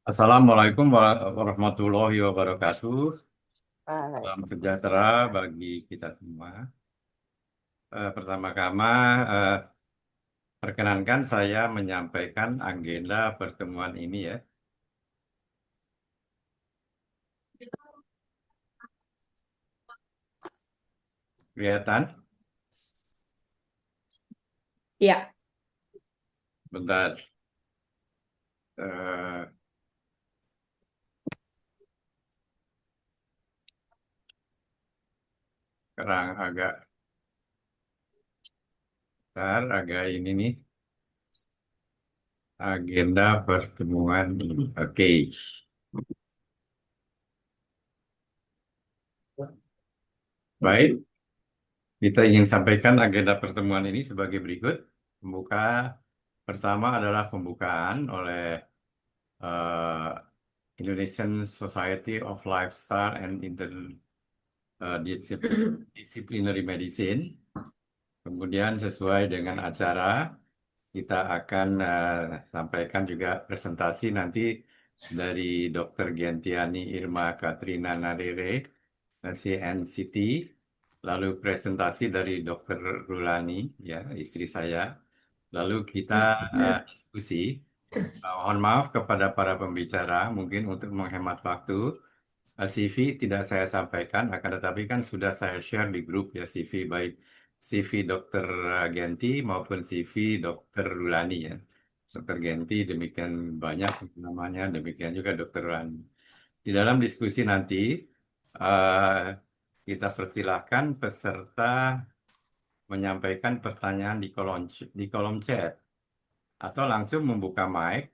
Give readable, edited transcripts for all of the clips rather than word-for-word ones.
Assalamualaikum warahmatullahi wabarakatuh. Baik. Salam sejahtera bagi kita semua. Pertama-tama, eh, perkenankan saya menyampaikan agenda pertemuan ini ya. Kelihatan? Ya, Bentar. Eh, Sekarang agak ini nih, agenda pertemuan ini. Oke. Baik, kita ingin sampaikan agenda pertemuan ini sebagai berikut. Pembuka pertama adalah pembukaan oleh eh, Indonesian Society of Lifestyle and Interdisciplinary Medicine. Kemudian sesuai dengan acara, kita akan sampaikan juga presentasi nanti dari Dr. Gentiani Irma Katrina Narere, CNCT, lalu presentasi dari Dr. Rulani, ya istri saya. Lalu kita diskusi. Mohon maaf kepada para pembicara, mungkin untuk menghemat waktu. CV tidak saya sampaikan, akan tetapi kan sudah saya share di grup ya CV baik CV Dr. Genti maupun CV Dr. Rulani ya. Dr. Genti demikian banyak namanya, demikian juga Dr. Rulani. Di dalam diskusi nanti eh, kita persilahkan peserta menyampaikan pertanyaan di kolom chat atau langsung membuka mic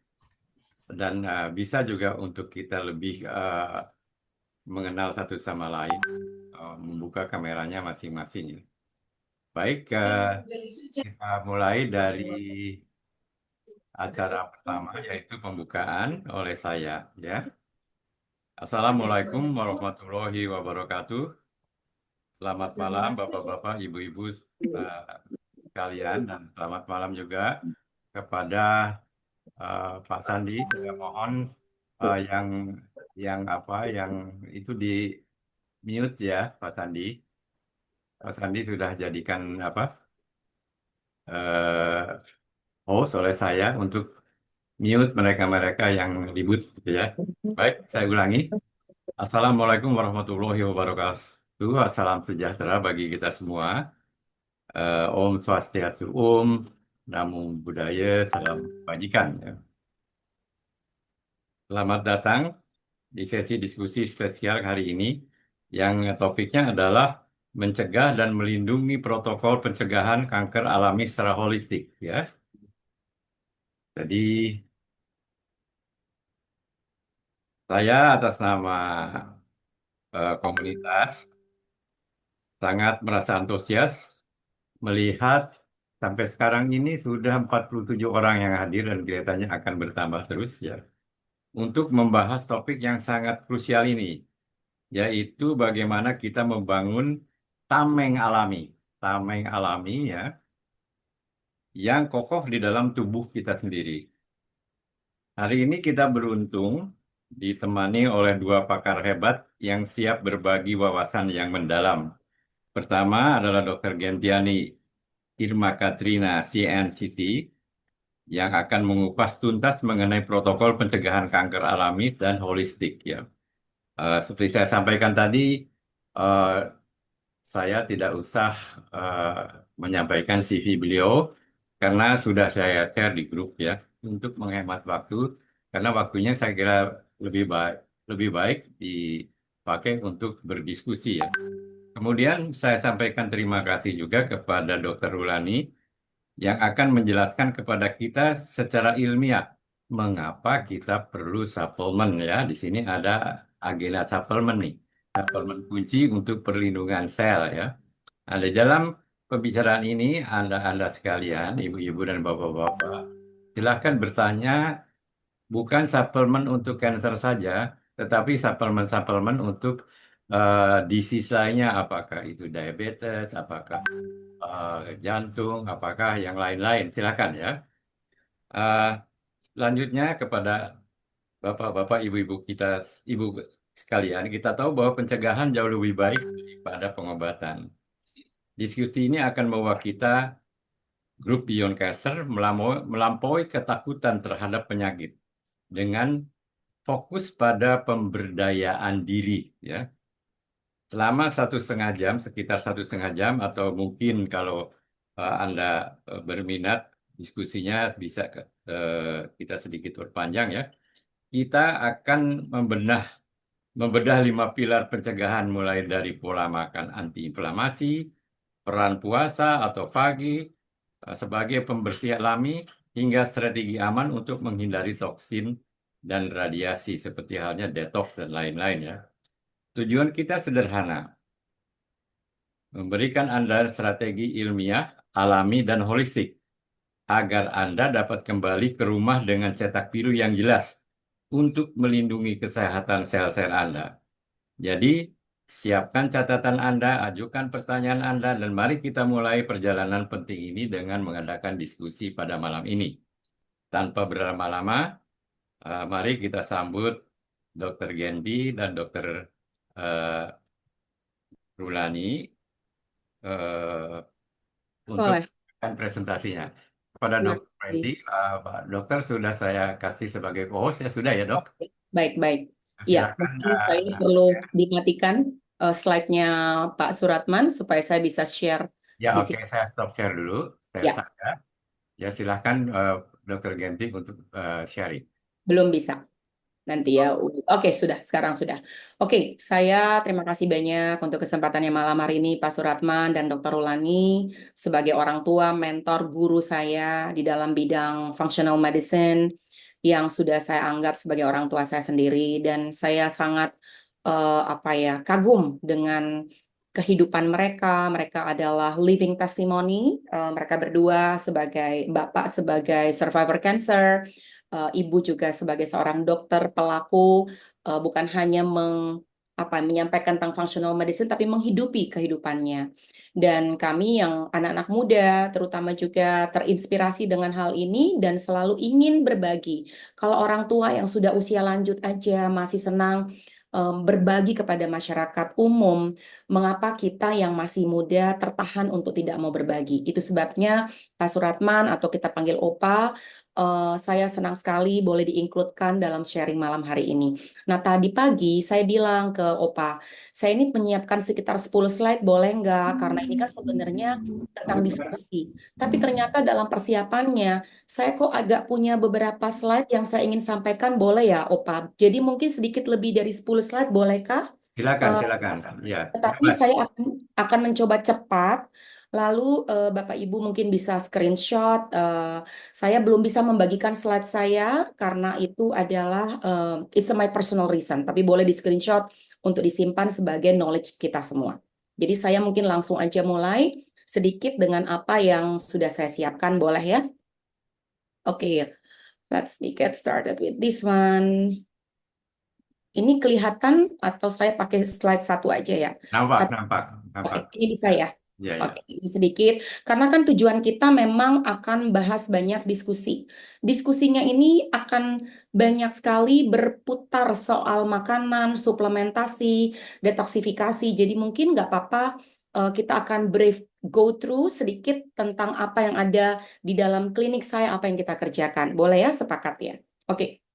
dan bisa juga untuk kita lebih mengenal satu sama lain, membuka kameranya masing-masing. Baik, kita mulai dari acara pertama yaitu pembukaan oleh saya. Ya, Assalamualaikum warahmatullahi wabarakatuh. Selamat malam, bapak-bapak, ibu-ibu eh, sekalian, dan selamat malam juga kepada Pak Sandi. Saya mohon yang itu di mute ya, Pak Sandi. Pak Sandi sudah jadikan eh, host oleh saya untuk mute mereka-mereka yang ribut gitu ya. Baik, saya ulangi. Assalamualaikum warahmatullahi wabarakatuh. Salam sejahtera bagi kita semua. Om Swastiastu Om, Namo Buddhaya, Salam Kebajikan. Ya. Selamat datang di sesi diskusi spesial hari ini yang topiknya adalah mencegah dan melindungi protokol pencegahan kanker alami secara holistik ya. Jadi saya atas nama komunitas sangat merasa antusias melihat sampai sekarang ini sudah 47 orang yang hadir dan kelihatannya akan bertambah terus ya untuk membahas topik yang sangat krusial ini, yaitu bagaimana kita membangun tameng alami. Tameng alami ya yang kokoh di dalam tubuh kita sendiri. Hari ini kita beruntung ditemani oleh dua pakar hebat yang siap berbagi wawasan yang mendalam. Pertama adalah Dr. Gentiani Irma Katrina CNCT yang akan mengupas tuntas mengenai protokol pencegahan kanker alami dan holistik ya. Seperti saya sampaikan tadi, eh, saya tidak usah eh, menyampaikan CV beliau karena sudah saya share di grup ya untuk menghemat waktu karena waktunya saya kira lebih baik dipakai untuk berdiskusi ya. Kemudian saya sampaikan terima kasih juga kepada Dr. Rulani yang akan menjelaskan kepada kita secara ilmiah mengapa kita perlu suplemen ya. Di sini ada agenda suplemen nih. Suplemen kunci untuk perlindungan sel ya. Nah, di dalam pembicaraan ini Anda sekalian, ibu-ibu dan bapak-bapak, silakan bertanya bukan suplemen untuk kanker saja, tetapi suplemen-suplemen untuk disease lainnya, apakah itu diabetes, apakah jantung, apakah yang lain-lain. Silakan ya. Eh, Selanjutnya kepada Bapak-bapak, ibu-ibu kita, ibu sekalian, kita tahu bahwa pencegahan jauh lebih baik daripada pengobatan. Diskusi ini akan membawa kita grup Beyond Cancer melampaui ketakutan terhadap penyakit dengan fokus pada pemberdayaan diri, ya. Selama 1,5 jam, sekitar 1,5 jam, atau mungkin kalau Anda berminat, diskusinya bisa kita sedikit berpanjang, ya. Kita akan membedah 5 pilar pencegahan, mulai dari pola makan antiinflamasi, peran puasa atau fagi sebagai pembersih alami, hingga strategi aman untuk menghindari toksin dan radiasi seperti halnya detox dan lain-lain, ya. Tujuan kita sederhana, memberikan Anda strategi ilmiah, alami, dan holistik agar Anda dapat kembali ke rumah dengan cetak biru yang jelas untuk melindungi kesehatan sel-sel Anda. Jadi, siapkan catatan Anda, ajukan pertanyaan Anda, dan mari kita mulai perjalanan penting ini dengan mengadakan diskusi pada malam ini. Tanpa berlama-lama, mari kita sambut Dr. Gendi dan Dr. eh, Rulani eh, untuk Boleh. melakukan presentasinya. Kepada Terima Dr. kasih. Randy, Pak Dokter sudah saya kasih sebagai co-host, ya sudah ya dok? Oke. Baik, baik. Ya, Silakan. mungkin saya perlu dimatikan slide-nya Pak Suratman supaya saya bisa share Ya, di oke, sini. saya stop share dulu. Ya, Ya, silahkan Dr. Genting untuk sharing. belum bisa. Nanti ya. Oke, sudah. Sekarang sudah. Oke, saya terima kasih banyak untuk kesempatannya malam hari ini, Pak Suratman dan Dr. Rulani, sebagai orang tua, mentor, guru saya di dalam bidang functional medicine, yang sudah saya anggap sebagai orang tua saya sendiri. Dan saya sangat apa ya, kagum dengan kehidupan mereka. Mereka adalah living testimony. Mereka berdua sebagai bapak, sebagai survivor cancer, ibu juga sebagai seorang dokter pelaku, bukan hanya menyampaikan tentang functional medicine, tapi menghidupi kehidupannya. Dan kami yang anak-anak muda, terutama juga terinspirasi dengan hal ini dan selalu ingin berbagi. Kalau orang tua yang sudah usia lanjut aja masih senang berbagi kepada masyarakat umum, mengapa kita yang masih muda tertahan untuk tidak mau berbagi? Itu sebabnya Pak Suratman, atau kita panggil Opa, saya senang sekali boleh diinkludkan dalam sharing malam hari ini. Nah, tadi pagi saya bilang ke Opa, saya ini menyiapkan sekitar 10 slide, boleh nggak? Karena ini kan sebenarnya tentang diskusi. Tapi ternyata dalam persiapannya, saya kok agak punya beberapa slide yang saya ingin sampaikan, boleh ya, Opa? Jadi mungkin sedikit lebih dari 10 slide, bolehkah? Silakan, Eh, silakan. Ya, tetapi bebas. saya akan mencoba cepat. Lalu Bapak Ibu mungkin bisa screenshot. Saya belum bisa membagikan slide saya karena itu adalah it's my personal reason. Tapi boleh di screenshot untuk disimpan sebagai knowledge kita semua. Jadi saya mungkin langsung aja mulai sedikit dengan apa yang sudah saya siapkan. Boleh ya? Oke, let's get started with this one. Ini kelihatan atau saya pakai slide satu aja ya? Nampak, Satu. nampak, Oke, nampak. ini bisa Ya, ya? ya, ya. Oke, ini sedikit. Karena kan tujuan kita memang akan bahas banyak diskusi. Diskusinya ini akan banyak sekali berputar soal makanan, suplementasi, detoksifikasi. Jadi mungkin nggak apa-apa, kita akan brief go through sedikit tentang apa yang ada di dalam klinik saya, apa yang kita kerjakan. Boleh ya, sepakat ya? Oke,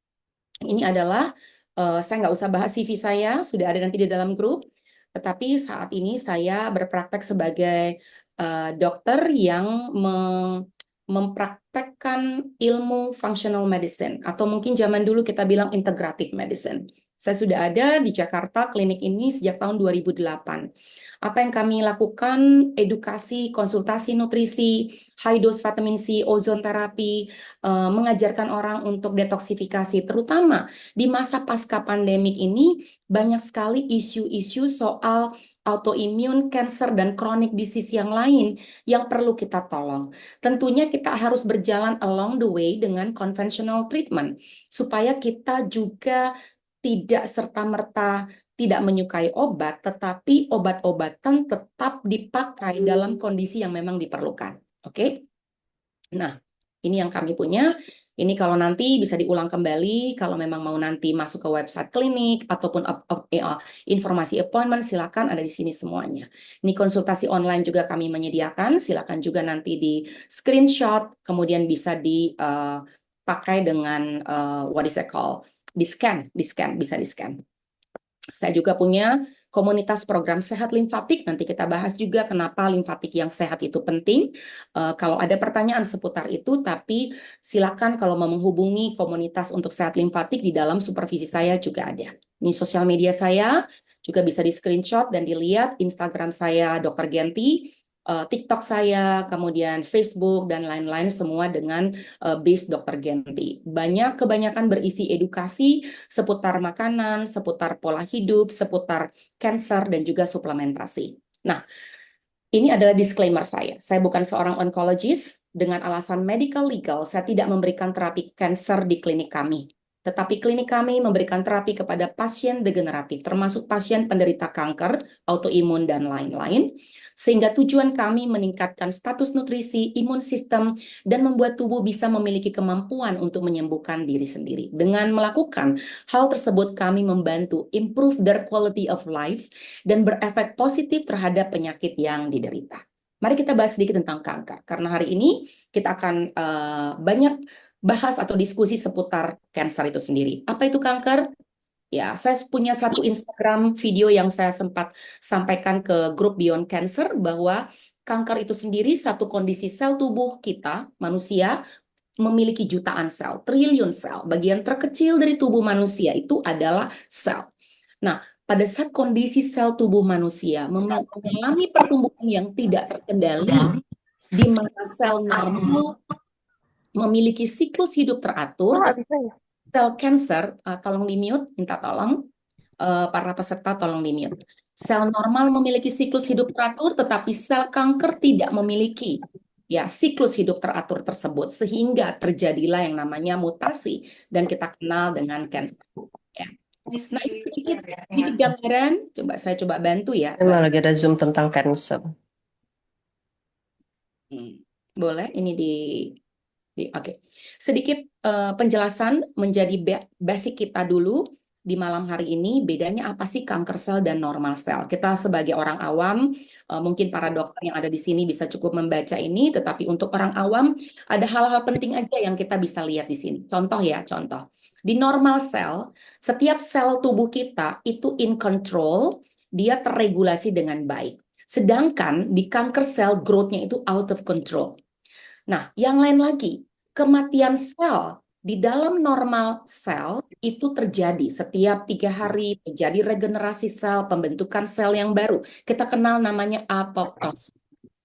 ini adalah, saya nggak usah bahas CV saya, sudah ada nanti di dalam grup. Tetapi saat ini saya berpraktek sebagai dokter yang mempraktekkan ilmu functional medicine, atau mungkin zaman dulu kita bilang integrative medicine. Saya sudah ada di Jakarta, klinik ini sejak tahun 2008. Apa yang kami lakukan? Edukasi, konsultasi nutrisi, high dose vitamin C, ozon terapi, mengajarkan orang untuk detoksifikasi, terutama di masa pasca pandemik ini banyak sekali isu-isu soal autoimmune, cancer, dan chronic disease yang lain yang perlu kita tolong. Tentunya kita harus berjalan along the way dengan conventional treatment, supaya kita juga tidak serta-merta tidak menyukai obat, tetapi obat-obatan tetap dipakai dalam kondisi yang memang diperlukan. Oke? Nah, ini yang kami punya. Ini kalau nanti bisa diulang kembali, kalau memang mau nanti masuk ke website klinik ataupun informasi appointment, silakan ada di sini semuanya. Ini konsultasi online juga kami menyediakan, silakan juga nanti di screenshot, kemudian bisa dipakai dengan what is it called? Di scan, bisa di scan. Saya juga punya komunitas program sehat limfatik. Nanti kita bahas juga kenapa limfatik yang sehat itu penting. Kalau ada pertanyaan seputar itu, tapi silakan kalau mau menghubungi komunitas untuk sehat limfatik di dalam supervisi saya juga ada. Ini sosial media saya, juga bisa di screenshot dan dilihat Instagram saya Dr. Genti, TikTok saya, kemudian Facebook dan lain-lain semua dengan base Dr. Genti. Kebanyakan berisi edukasi seputar makanan, seputar pola hidup, seputar cancer dan juga suplementasi. Nah, ini adalah disclaimer saya. Saya bukan seorang onkologis. Dengan alasan medical legal, saya tidak memberikan terapi kanker di klinik kami. Tetapi klinik kami memberikan terapi kepada pasien degeneratif, termasuk pasien penderita kanker, autoimun, dan lain-lain. Sehingga tujuan kami meningkatkan status nutrisi, imun sistem, dan membuat tubuh bisa memiliki kemampuan untuk menyembuhkan diri sendiri. Dengan melakukan hal tersebut, kami membantu improve their quality of life dan berefek positif terhadap penyakit yang diderita. Mari kita bahas sedikit tentang kanker, karena hari ini kita akan banyak bahas atau diskusi seputar kanker itu sendiri. Apa itu kanker? Ya, saya punya satu Instagram video yang saya sempat sampaikan ke grup Beyond Cancer bahwa kanker itu sendiri satu kondisi sel tubuh kita, manusia, memiliki jutaan sel, triliun sel. Bagian terkecil dari tubuh manusia itu adalah sel. Nah, pada saat kondisi sel tubuh manusia mengalami pertumbuhan yang tidak terkendali, di mana sel normal memiliki siklus hidup teratur, sel cancer, tolong di-mute, minta tolong, para peserta tolong di-mute. Sel normal memiliki siklus hidup teratur, tetapi sel kanker tidak memiliki ya siklus hidup teratur tersebut, sehingga terjadilah yang namanya mutasi dan kita kenal dengan cancer. Ya. Nah, ini sedikit gambaran, saya coba bantu ya. Memang lagi ada Zoom tentang cancer. Boleh, ini oke. Sedikit penjelasan menjadi basic kita dulu di malam hari ini, bedanya apa sih kanker sel dan normal sel? Kita sebagai orang awam, mungkin para dokter yang ada di sini bisa cukup membaca ini, tetapi untuk orang awam ada hal-hal penting aja yang kita bisa lihat di sini. Contoh ya, contoh. Di normal sel, setiap sel tubuh kita itu in control, dia terregulasi dengan baik. Sedangkan di kanker sel, growth-nya itu out of control. Nah, yang lain lagi, kematian sel di dalam normal sel itu terjadi setiap 3 hari, terjadi regenerasi sel, pembentukan sel yang baru. Kita kenal namanya apoptosis.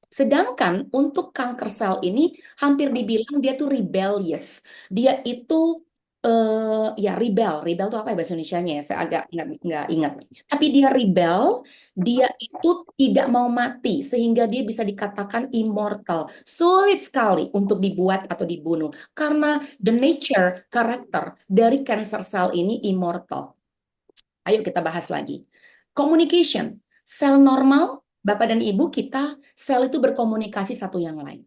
Sedangkan untuk kanker sel ini hampir dibilang dia tuh rebellious. Dia itu ya rebel itu apa ya bahasa Indonesianya ya? Saya agak nggak ingat. Tapi dia rebel, dia itu tidak mau mati sehingga dia bisa dikatakan immortal. Sulit sekali untuk dibuat atau dibunuh karena the nature karakter dari cancer cell ini immortal. Ayo kita bahas lagi. Communication. Sel normal, Bapak dan Ibu kita, sel itu berkomunikasi satu yang lain.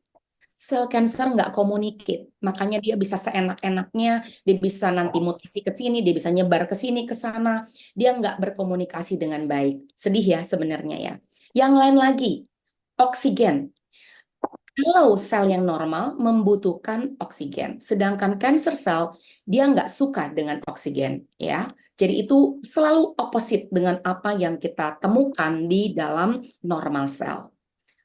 Sel cancer nggak communicate, makanya dia bisa seenak-enaknya, dia bisa nanti mutasi ke sini, dia bisa nyebar ke sini, ke sana. Dia nggak berkomunikasi dengan baik. Sedih ya sebenarnya ya. Yang lain lagi, oksigen. Kalau sel yang normal membutuhkan oksigen, sedangkan cancer cell dia nggak suka dengan oksigen, ya. Jadi itu selalu opposite dengan apa yang kita temukan di dalam normal sel.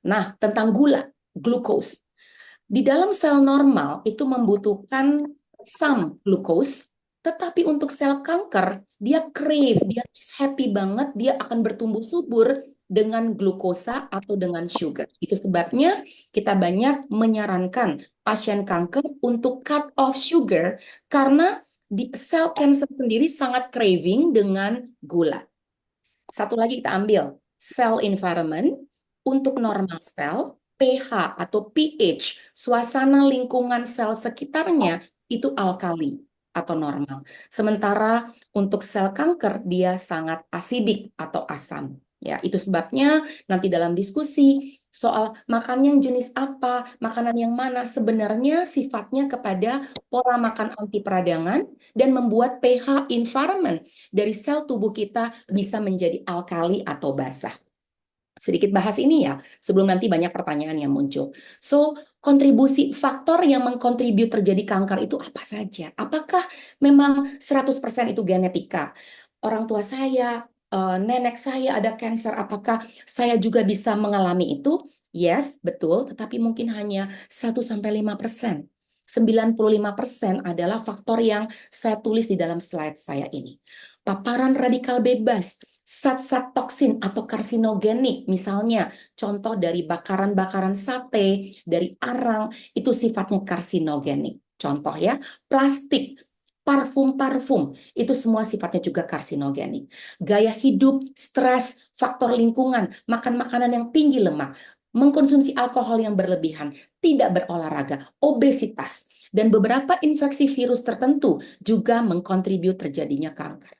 Nah, tentang gula, glukos. Di dalam sel normal itu membutuhkan some glucose, tetapi untuk sel kanker, dia crave, dia happy banget, dia akan bertumbuh subur dengan glukosa atau dengan sugar. Itu sebabnya kita banyak menyarankan pasien kanker untuk cut off sugar karena di sel cancer sendiri sangat craving dengan gula. Satu lagi kita ambil, cell environment untuk normal sel, pH atau pH, suasana lingkungan sel sekitarnya itu alkali atau normal. Sementara untuk sel kanker dia sangat asidik atau asam. Ya, itu sebabnya nanti dalam diskusi soal makan yang jenis apa, makanan yang mana, sebenarnya sifatnya kepada pola makan anti peradangan dan membuat pH environment dari sel tubuh kita bisa menjadi alkali atau basa. Sedikit bahas ini ya, sebelum nanti banyak pertanyaan yang muncul. So, kontribusi faktor yang mengkontribut terjadi kanker itu apa saja? Apakah memang 100% itu genetika? Orang tua saya, nenek saya ada kanker, apakah saya juga bisa mengalami itu? Yes, betul, tetapi mungkin hanya 1-5%. 95% adalah faktor yang saya tulis di dalam slide saya ini. Paparan radikal bebas, zat-zat toksin atau karsinogenik, misalnya contoh dari bakaran-bakaran sate, dari arang, itu sifatnya karsinogenik. Contoh ya, plastik, parfum-parfum, itu semua sifatnya juga karsinogenik. Gaya hidup, stres, faktor lingkungan, makan makanan yang tinggi lemak, mengkonsumsi alkohol yang berlebihan, tidak berolahraga, obesitas, dan beberapa infeksi virus tertentu juga mengkontribut terjadinya kanker.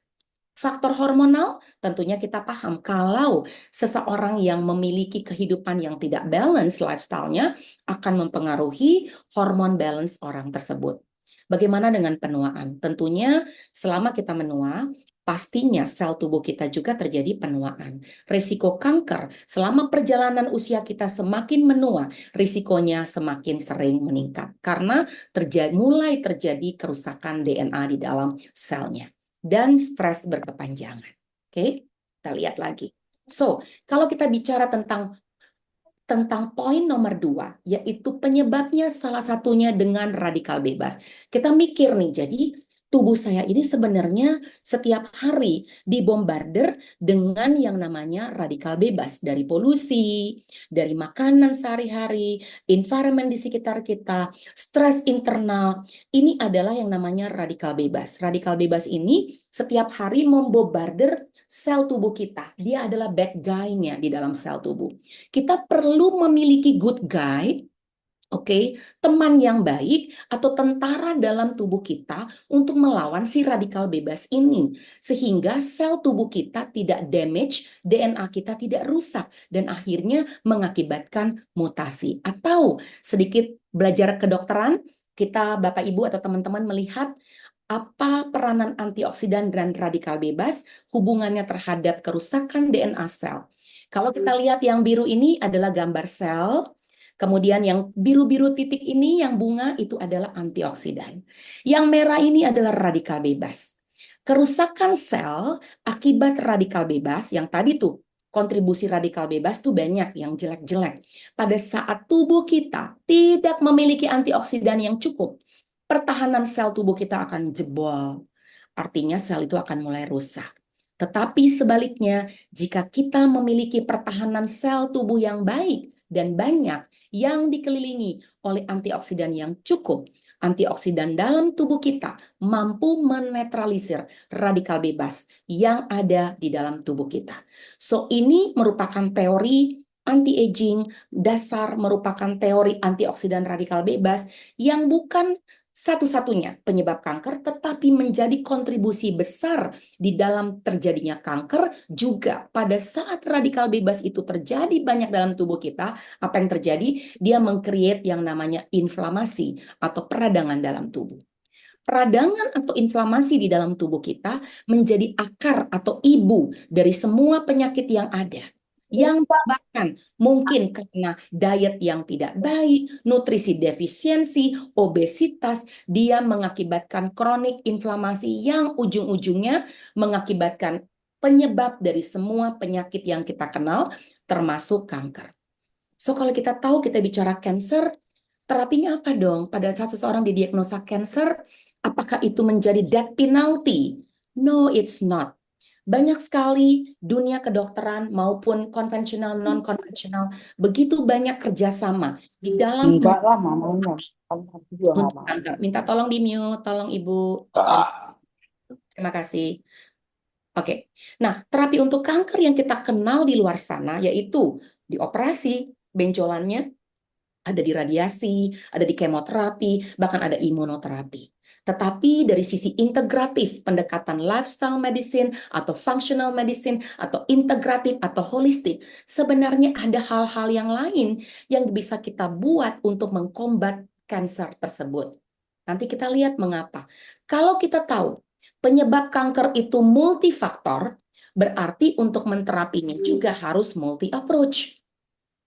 Faktor hormonal, tentunya kita paham kalau seseorang yang memiliki kehidupan yang tidak balance lifestyle-nya akan mempengaruhi hormon balance orang tersebut. Bagaimana dengan penuaan? Tentunya selama kita menua, pastinya sel tubuh kita juga terjadi penuaan. Risiko kanker selama perjalanan usia kita semakin menua, risikonya semakin sering meningkat karena mulai terjadi kerusakan DNA di dalam selnya dan stres berkepanjangan. Oke, kita lihat lagi. So, kalau kita bicara tentang poin nomor 2, yaitu penyebabnya salah satunya dengan radikal bebas. Kita mikir nih, jadi tubuh saya ini sebenarnya setiap hari dibombardir dengan yang namanya radikal bebas dari polusi, dari makanan sehari-hari, environment di sekitar kita, stres internal. Ini adalah yang namanya radikal bebas. Radikal bebas ini setiap hari membombardir sel tubuh kita. Dia adalah bad guy-nya di dalam sel tubuh. Kita perlu memiliki good guy, oke, teman yang baik atau tentara dalam tubuh kita untuk melawan si radikal bebas ini. Sehingga sel tubuh kita tidak damage, DNA kita tidak rusak, dan akhirnya mengakibatkan mutasi. Atau sedikit belajar kedokteran, kita Bapak Ibu atau teman-teman melihat apa peranan antioksidan dan radikal bebas hubungannya terhadap kerusakan DNA sel. Kalau kita lihat yang biru ini adalah gambar sel, kemudian yang biru-biru titik ini yang bunga itu adalah antioksidan. Yang merah ini adalah radikal bebas. Kerusakan sel akibat radikal bebas yang tadi tuh kontribusi radikal bebas tuh banyak yang jelek-jelek. Pada saat tubuh kita tidak memiliki antioksidan yang cukup, pertahanan sel tubuh kita akan jebol. Artinya sel itu akan mulai rusak. Tetapi sebaliknya, jika kita memiliki pertahanan sel tubuh yang baik dan banyak yang dikelilingi oleh antioksidan yang cukup, antioksidan dalam tubuh kita mampu menetralisir radikal bebas yang ada di dalam tubuh kita. So, ini merupakan teori anti-aging, dasar merupakan teori antioksidan radikal bebas yang bukan satu-satunya penyebab kanker, tetapi menjadi kontribusi besar di dalam terjadinya kanker juga pada saat radikal bebas itu terjadi banyak dalam tubuh kita. Apa yang terjadi? Dia meng-create yang namanya inflamasi atau peradangan dalam tubuh. Peradangan atau inflamasi di dalam tubuh kita menjadi akar atau ibu dari semua penyakit yang ada. Yang bahkan mungkin karena diet yang tidak baik, nutrisi defisiensi, obesitas, dia mengakibatkan kronik inflamasi yang ujung-ujungnya mengakibatkan penyebab dari semua penyakit yang kita kenal, termasuk kanker. So, kalau kita tahu kita bicara kanker, terapinya apa dong? Pada saat seseorang didiagnosa kanker, apakah itu menjadi death penalty? No, it's not. Banyak sekali dunia kedokteran maupun konvensional, non-konvensional, begitu banyak kerjasama di dalam Enggak lah mamanya. Aku juga nggak untuk mau. kanker. Minta tolong di mute, tolong Ibu. Terima kasih. Oke, nah terapi untuk kanker yang kita kenal di luar sana yaitu dioperasi, benjolannya ada di radiasi, ada di kemoterapi, bahkan ada imunoterapi. Tetapi dari sisi integratif, pendekatan lifestyle medicine atau functional medicine atau integratif atau holistik, sebenarnya ada hal-hal yang lain yang bisa kita buat untuk mengkombat kanker tersebut. Nanti kita lihat mengapa. Kalau kita tahu penyebab kanker itu multifaktor, berarti untuk menterapinya juga harus multi approach.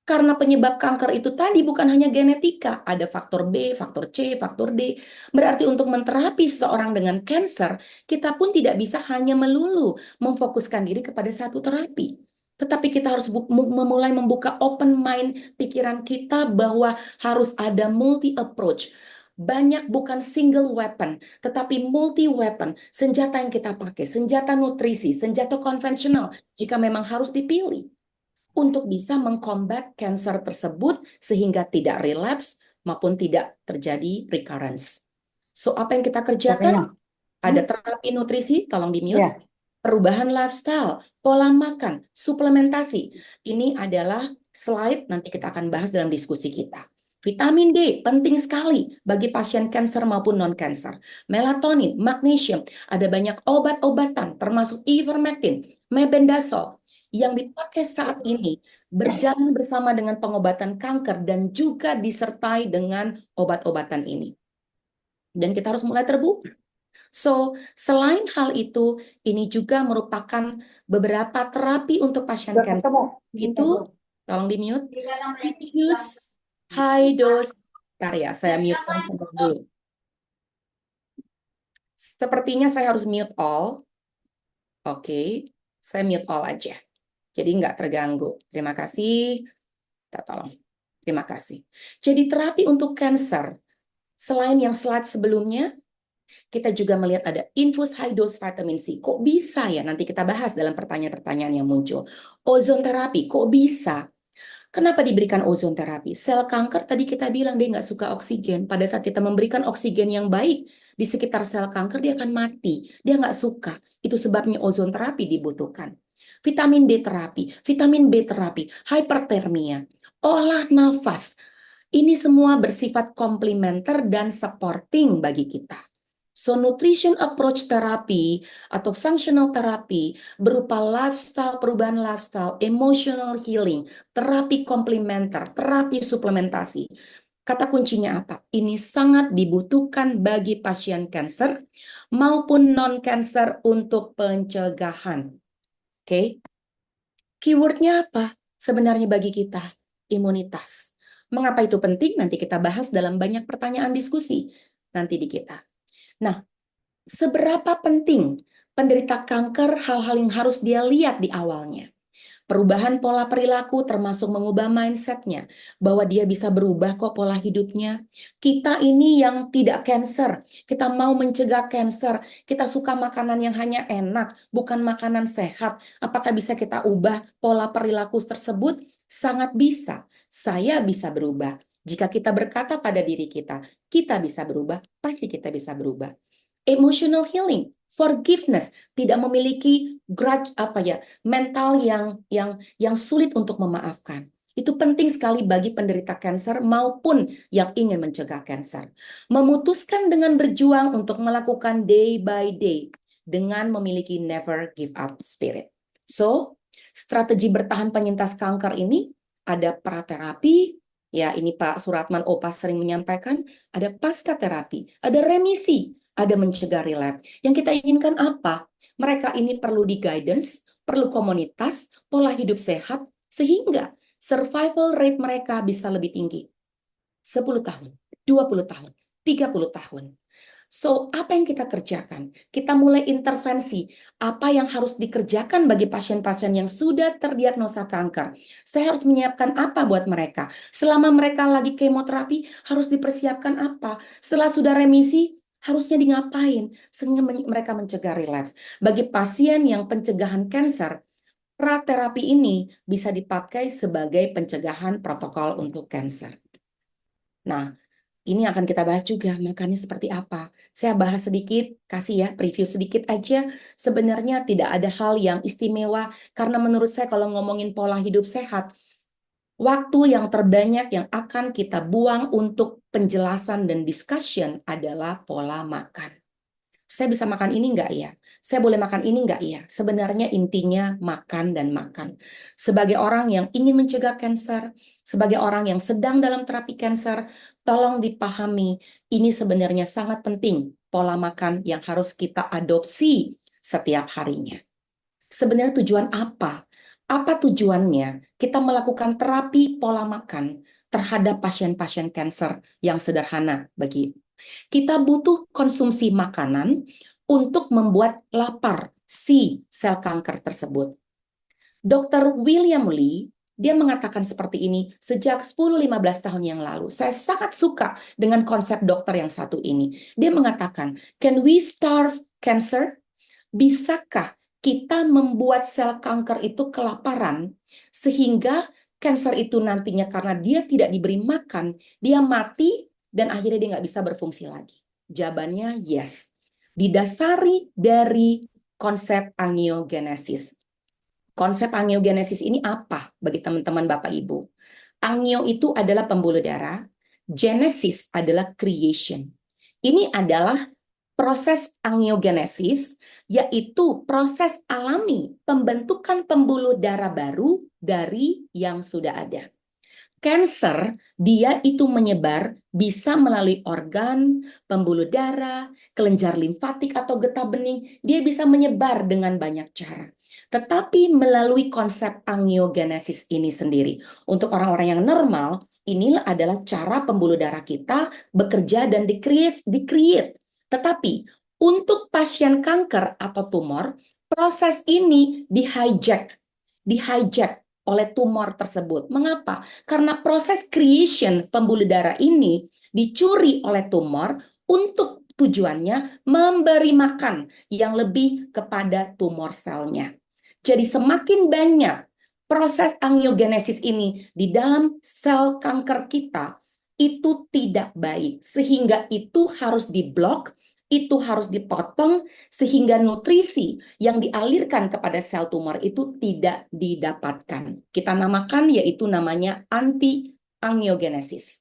Karena penyebab kanker itu tadi bukan hanya genetika, ada faktor B, faktor C, faktor D. Berarti untuk menterapi seseorang dengan kanker, kita pun tidak bisa hanya melulu memfokuskan diri kepada satu terapi. Tetapi kita harus memulai membuka open mind pikiran kita bahwa harus ada multi approach. Banyak bukan single weapon, tetapi multi weapon. Senjata yang kita pakai, senjata nutrisi, senjata konvensional, jika memang harus dipilih untuk bisa mengkombat kanker tersebut sehingga tidak relapse maupun tidak terjadi recurrence. So, apa yang kita kerjakan? Ada terapi nutrisi, tolong di-mute. Ya. Perubahan lifestyle, pola makan, suplementasi. Ini adalah slide nanti kita akan bahas dalam diskusi kita. Vitamin D penting sekali bagi pasien kanker maupun non-kanker. Melatonin, magnesium, ada banyak obat-obatan termasuk ivermectin, mebendazole yang dipakai saat ini berjalan bersama dengan pengobatan kanker dan juga disertai dengan obat-obatan ini. Dan kita harus mulai terbuka. So, selain hal itu, ini juga merupakan beberapa terapi untuk pasien Udah kanker. ketemu. Itu, tolong di-mute. Reduce high dose. Bentar ya, saya mute dulu. Sepertinya saya harus mute all. Oke, saya mute all aja. Jadi nggak terganggu. Terima kasih. Kita tolong. Terima kasih. Jadi terapi untuk kanker, selain yang slide sebelumnya, kita juga melihat ada infus high dose vitamin C. Kok bisa ya? Nanti kita bahas dalam pertanyaan-pertanyaan yang muncul. Ozon terapi, kok bisa? Kenapa diberikan ozon terapi? Sel kanker tadi kita bilang dia nggak suka oksigen. Pada saat kita memberikan oksigen yang baik di sekitar sel kanker, dia akan mati. Dia nggak suka. Itu sebabnya ozon terapi dibutuhkan. Vitamin D terapi, vitamin B terapi, hipertermia, olah nafas. Ini semua bersifat komplementer dan supporting bagi kita. So, nutrition approach terapi atau functional terapi berupa lifestyle, perubahan lifestyle, emotional healing, terapi komplementer, terapi suplementasi. Kata kuncinya apa? Ini sangat dibutuhkan bagi pasien kanker maupun non-kanker untuk pencegahan. Oke? Keywordnya apa? Sebenarnya bagi kita, imunitas. Mengapa itu penting? Nanti kita bahas dalam banyak pertanyaan diskusi nanti di kita. Nah, seberapa penting penderita kanker hal-hal yang harus dia lihat di awalnya? Perubahan pola perilaku termasuk mengubah mindsetnya, bahwa dia bisa berubah kok pola hidupnya. Kita ini yang tidak kanker, kita mau mencegah kanker, kita suka makanan yang hanya enak, bukan makanan sehat. Apakah bisa kita ubah pola perilaku tersebut? Sangat bisa. Saya bisa berubah. Jika kita berkata pada diri kita bisa berubah, pasti kita bisa berubah. Emotional healing, forgiveness, tidak memiliki grudge mental yang sulit untuk memaafkan. Itu penting sekali bagi penderita kanker maupun yang ingin mencegah kanker. Memutuskan dengan berjuang untuk melakukan day by day dengan memiliki never give up spirit. So, strategi bertahan penyintas kanker ini ada praterapi, ya ini Pak Suratman Opas sering menyampaikan, ada pasca terapi, ada remisi, ada mencegah relapse. Yang kita inginkan apa? Mereka ini perlu di guidance, perlu komunitas, pola hidup sehat, sehingga survival rate mereka bisa lebih tinggi. 10 tahun, 20 tahun, 30 tahun. So, apa yang kita kerjakan? Kita mulai intervensi. Apa yang harus dikerjakan bagi pasien-pasien yang sudah terdiagnosa kanker? Saya harus menyiapkan apa buat mereka? Selama mereka lagi kemoterapi, harus dipersiapkan apa? Setelah sudah remisi, harusnya di ngapain sehingga mereka mencegah relapse. Bagi pasien yang pencegahan kanker, praterapi ini bisa dipakai sebagai pencegahan protokol untuk kanker. Nah, ini akan kita bahas juga makannya seperti apa. Saya bahas sedikit, kasih ya preview sedikit aja. Sebenarnya tidak ada hal yang istimewa karena menurut saya kalau ngomongin pola hidup sehat, waktu yang terbanyak yang akan kita buang untuk penjelasan dan discussion adalah pola makan. Saya bisa makan ini nggak ya? Saya boleh makan ini nggak ya? Sebenarnya intinya makan dan makan. Sebagai orang yang ingin mencegah kanker, sebagai orang yang sedang dalam terapi kanker, tolong dipahami, ini sebenarnya sangat penting pola makan yang harus kita adopsi setiap harinya. Sebenarnya tujuan apa? Apa tujuannya kita melakukan terapi pola makan terhadap pasien-pasien kanker yang sederhana bagi kita butuh konsumsi makanan untuk membuat lapar si sel kanker tersebut. Dr. William Li, dia mengatakan seperti ini sejak 10-15 tahun yang lalu. Saya sangat suka dengan konsep dokter yang satu ini. Dia mengatakan, can we starve cancer? Bisakah kita membuat sel kanker itu kelaparan sehingga kanker itu nantinya karena dia tidak diberi makan, dia mati dan akhirnya dia nggak bisa berfungsi lagi? Jawabannya yes. Didasari dari konsep angiogenesis. Konsep angiogenesis ini apa bagi teman-teman Bapak Ibu? Angio itu adalah pembuluh darah, genesis adalah creation. Ini adalah proses angiogenesis, yaitu proses alami pembentukan pembuluh darah baru dari yang sudah ada. Kanker, dia itu menyebar bisa melalui organ, pembuluh darah, kelenjar limfatik atau getah bening. Dia bisa menyebar dengan banyak cara. Tetapi melalui konsep angiogenesis ini sendiri. Untuk orang-orang yang normal, inilah adalah cara pembuluh darah kita bekerja dan di-create. Tetapi untuk pasien kanker atau tumor, proses ini di-hijack oleh tumor tersebut. Mengapa? Karena proses creation pembuluh darah ini dicuri oleh tumor untuk tujuannya memberi makan yang lebih kepada tumor selnya. Jadi semakin banyak proses angiogenesis ini di dalam sel kanker kita, itu tidak baik. Sehingga itu harus diblok, itu harus dipotong sehingga nutrisi yang dialirkan kepada sel tumor itu tidak didapatkan. Kita namakan yaitu namanya anti-angiogenesis.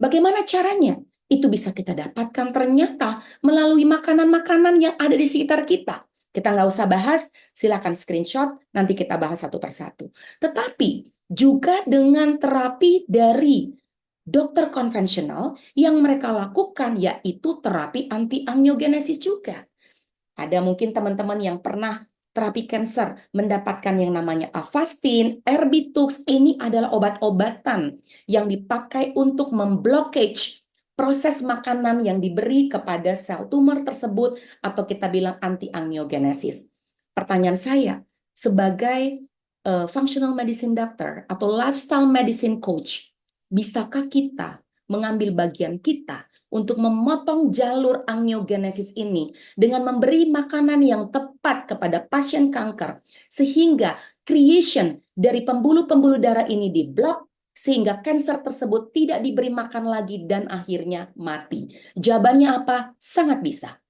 Bagaimana caranya? Itu bisa kita dapatkan ternyata melalui makanan-makanan yang ada di sekitar kita. Kita nggak usah bahas, silakan screenshot, nanti kita bahas satu persatu. Tetapi juga dengan terapi dari dokter konvensional yang mereka lakukan yaitu terapi anti-angiogenesis juga. Ada mungkin teman-teman yang pernah terapi kanker mendapatkan yang namanya Avastin, Erbitux. Ini adalah obat-obatan yang dipakai untuk memblokage proses makanan yang diberi kepada sel tumor tersebut atau kita bilang anti-angiogenesis. Pertanyaan saya sebagai functional medicine doctor atau lifestyle medicine coach, bisakah kita mengambil bagian kita untuk memotong jalur angiogenesis ini dengan memberi makanan yang tepat kepada pasien kanker sehingga creation dari pembuluh-pembuluh darah ini diblok sehingga kanker tersebut tidak diberi makan lagi dan akhirnya mati? Jawabannya apa? Sangat bisa.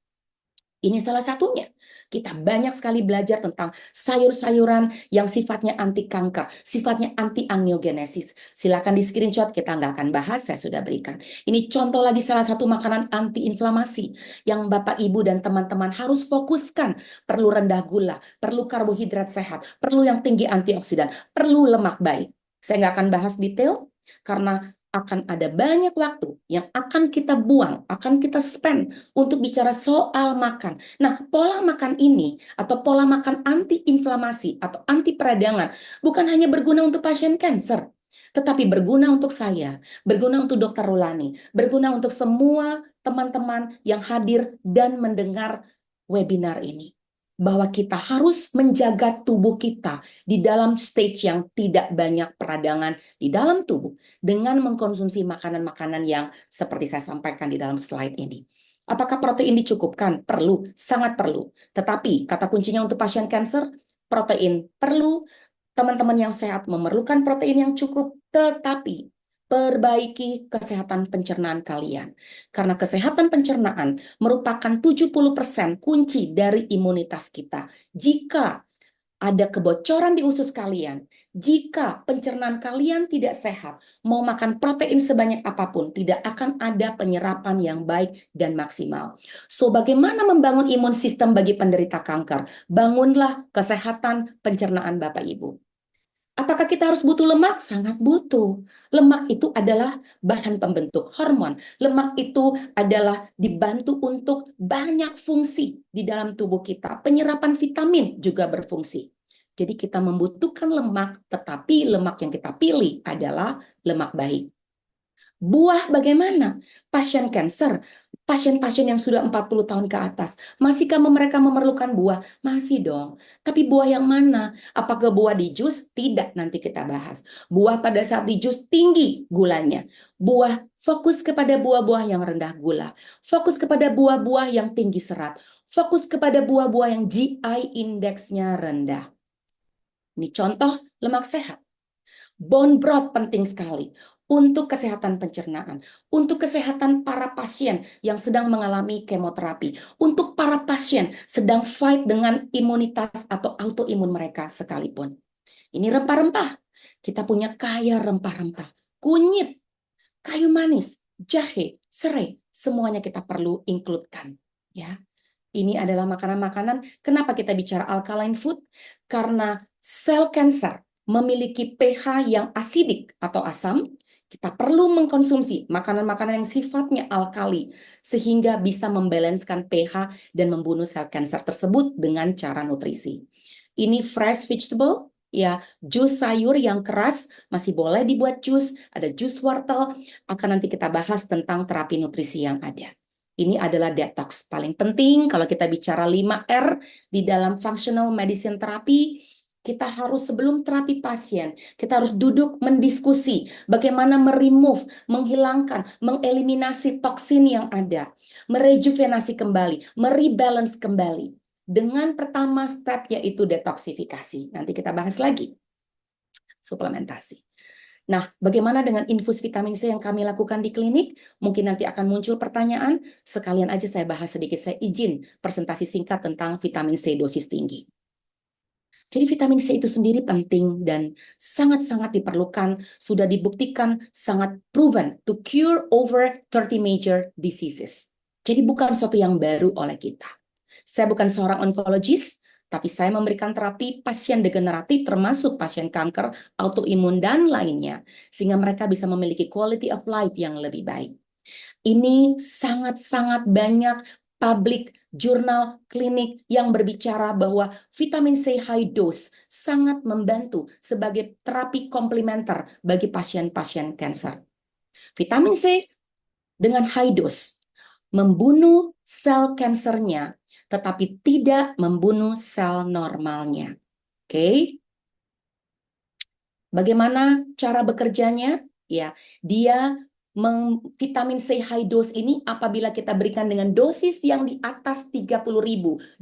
Ini salah satunya. Kita banyak sekali belajar tentang sayur-sayuran yang sifatnya anti kanker, sifatnya anti angiogenesis. Silakan di screenshot, kita nggak akan bahas, saya sudah berikan. Ini contoh lagi salah satu makanan anti inflamasi yang Bapak, Ibu, dan teman-teman harus fokuskan. Perlu rendah gula, perlu karbohidrat sehat, perlu yang tinggi antioksidan, perlu lemak baik. Saya nggak akan bahas detail karena akan ada banyak waktu yang akan kita buang, akan kita spend untuk bicara soal makan. Nah, pola makan ini atau pola makan anti-inflamasi atau anti peradangan bukan hanya berguna untuk pasien kanker, tetapi berguna untuk saya, berguna untuk Dr. Rulani, berguna untuk semua teman-teman yang hadir dan mendengar webinar ini. Bahwa kita harus menjaga tubuh kita di dalam stage yang tidak banyak peradangan di dalam tubuh dengan mengkonsumsi makanan-makanan yang seperti saya sampaikan di dalam slide ini. Apakah protein dicukupkan? Perlu, sangat perlu. Tetapi kata kuncinya untuk pasien kanker, protein perlu. Teman-teman yang sehat memerlukan protein yang cukup, tetapi perbaiki kesehatan pencernaan kalian. Karena kesehatan pencernaan merupakan 70% kunci dari imunitas kita. Jika ada kebocoran di usus kalian, Jika pencernaan kalian tidak sehat, mau makan protein sebanyak apapun, tidak akan ada penyerapan yang baik dan maksimal. So, bagaimana membangun imun sistem bagi penderita kanker? Bangunlah kesehatan pencernaan Bapak Ibu. Apakah kita harus butuh lemak? Sangat butuh. Lemak itu adalah bahan pembentuk hormon. Lemak itu adalah dibantu untuk banyak fungsi di dalam tubuh kita. Penyerapan vitamin juga berfungsi. Jadi kita membutuhkan lemak, tetapi lemak yang kita pilih adalah lemak baik. Buah bagaimana? Pasien kanker, pasien-pasien yang sudah 40 tahun ke atas, masihkah mereka memerlukan buah? Masih dong. Tapi buah yang mana? Apakah buah di jus? Tidak, nanti kita bahas. Buah pada saat di jus tinggi gulanya. Buah, fokus kepada buah-buah yang rendah gula. Fokus kepada buah-buah yang tinggi serat. Fokus kepada buah-buah yang GI indeksnya rendah. Ini contoh lemak sehat. Bone broth penting sekali untuk kesehatan pencernaan, untuk kesehatan para pasien yang sedang mengalami kemoterapi, untuk para pasien sedang fight dengan imunitas atau autoimun mereka sekalipun. Ini rempah-rempah. Kita punya kaya rempah-rempah, kunyit, kayu manis, jahe, serai, semuanya kita perlu include-kan, ya. Ini adalah makanan-makanan. Kenapa kita bicara alkaline food? Karena sel kanker memiliki pH yang asidik atau asam. Kita perlu mengkonsumsi makanan-makanan yang sifatnya alkali sehingga bisa membalanskan pH dan membunuh sel kanker tersebut dengan cara nutrisi. Ini fresh vegetable, ya, jus sayur yang keras masih boleh dibuat jus, ada jus wortel. Akan nanti kita bahas tentang terapi nutrisi yang ada. Ini adalah detox paling penting kalau kita bicara 5R di dalam functional medicine terapi. Kita harus sebelum terapi pasien, kita harus duduk mendiskusi bagaimana meremove, menghilangkan, mengeliminasi toksin yang ada, merejuvenasi kembali, merebalance kembali. Dengan pertama step yaitu detoksifikasi. Nanti kita bahas lagi. Suplementasi. Nah, bagaimana dengan infus vitamin C yang kami lakukan di klinik? Mungkin nanti akan muncul pertanyaan, sekalian aja saya bahas sedikit, saya izin presentasi singkat tentang vitamin C dosis tinggi. Jadi vitamin C itu sendiri penting dan sangat-sangat diperlukan, sudah dibuktikan sangat proven to cure over 30 major diseases. Jadi bukan sesuatu yang baru oleh kita. Saya bukan seorang onkologis, tapi saya memberikan terapi pasien degeneratif termasuk pasien kanker, autoimun, dan lainnya. Sehingga mereka bisa memiliki quality of life yang lebih baik. Ini sangat-sangat banyak public jurnal klinik yang berbicara bahwa vitamin C high dose sangat membantu sebagai terapi komplementer bagi pasien-pasien kanker. Vitamin C dengan high dose membunuh sel kansernya, tetapi tidak membunuh sel normalnya. Oke. Bagaimana cara bekerjanya? Ya, dia vitamin C high dose ini apabila kita berikan dengan dosis yang di atas 30.000, 25.000,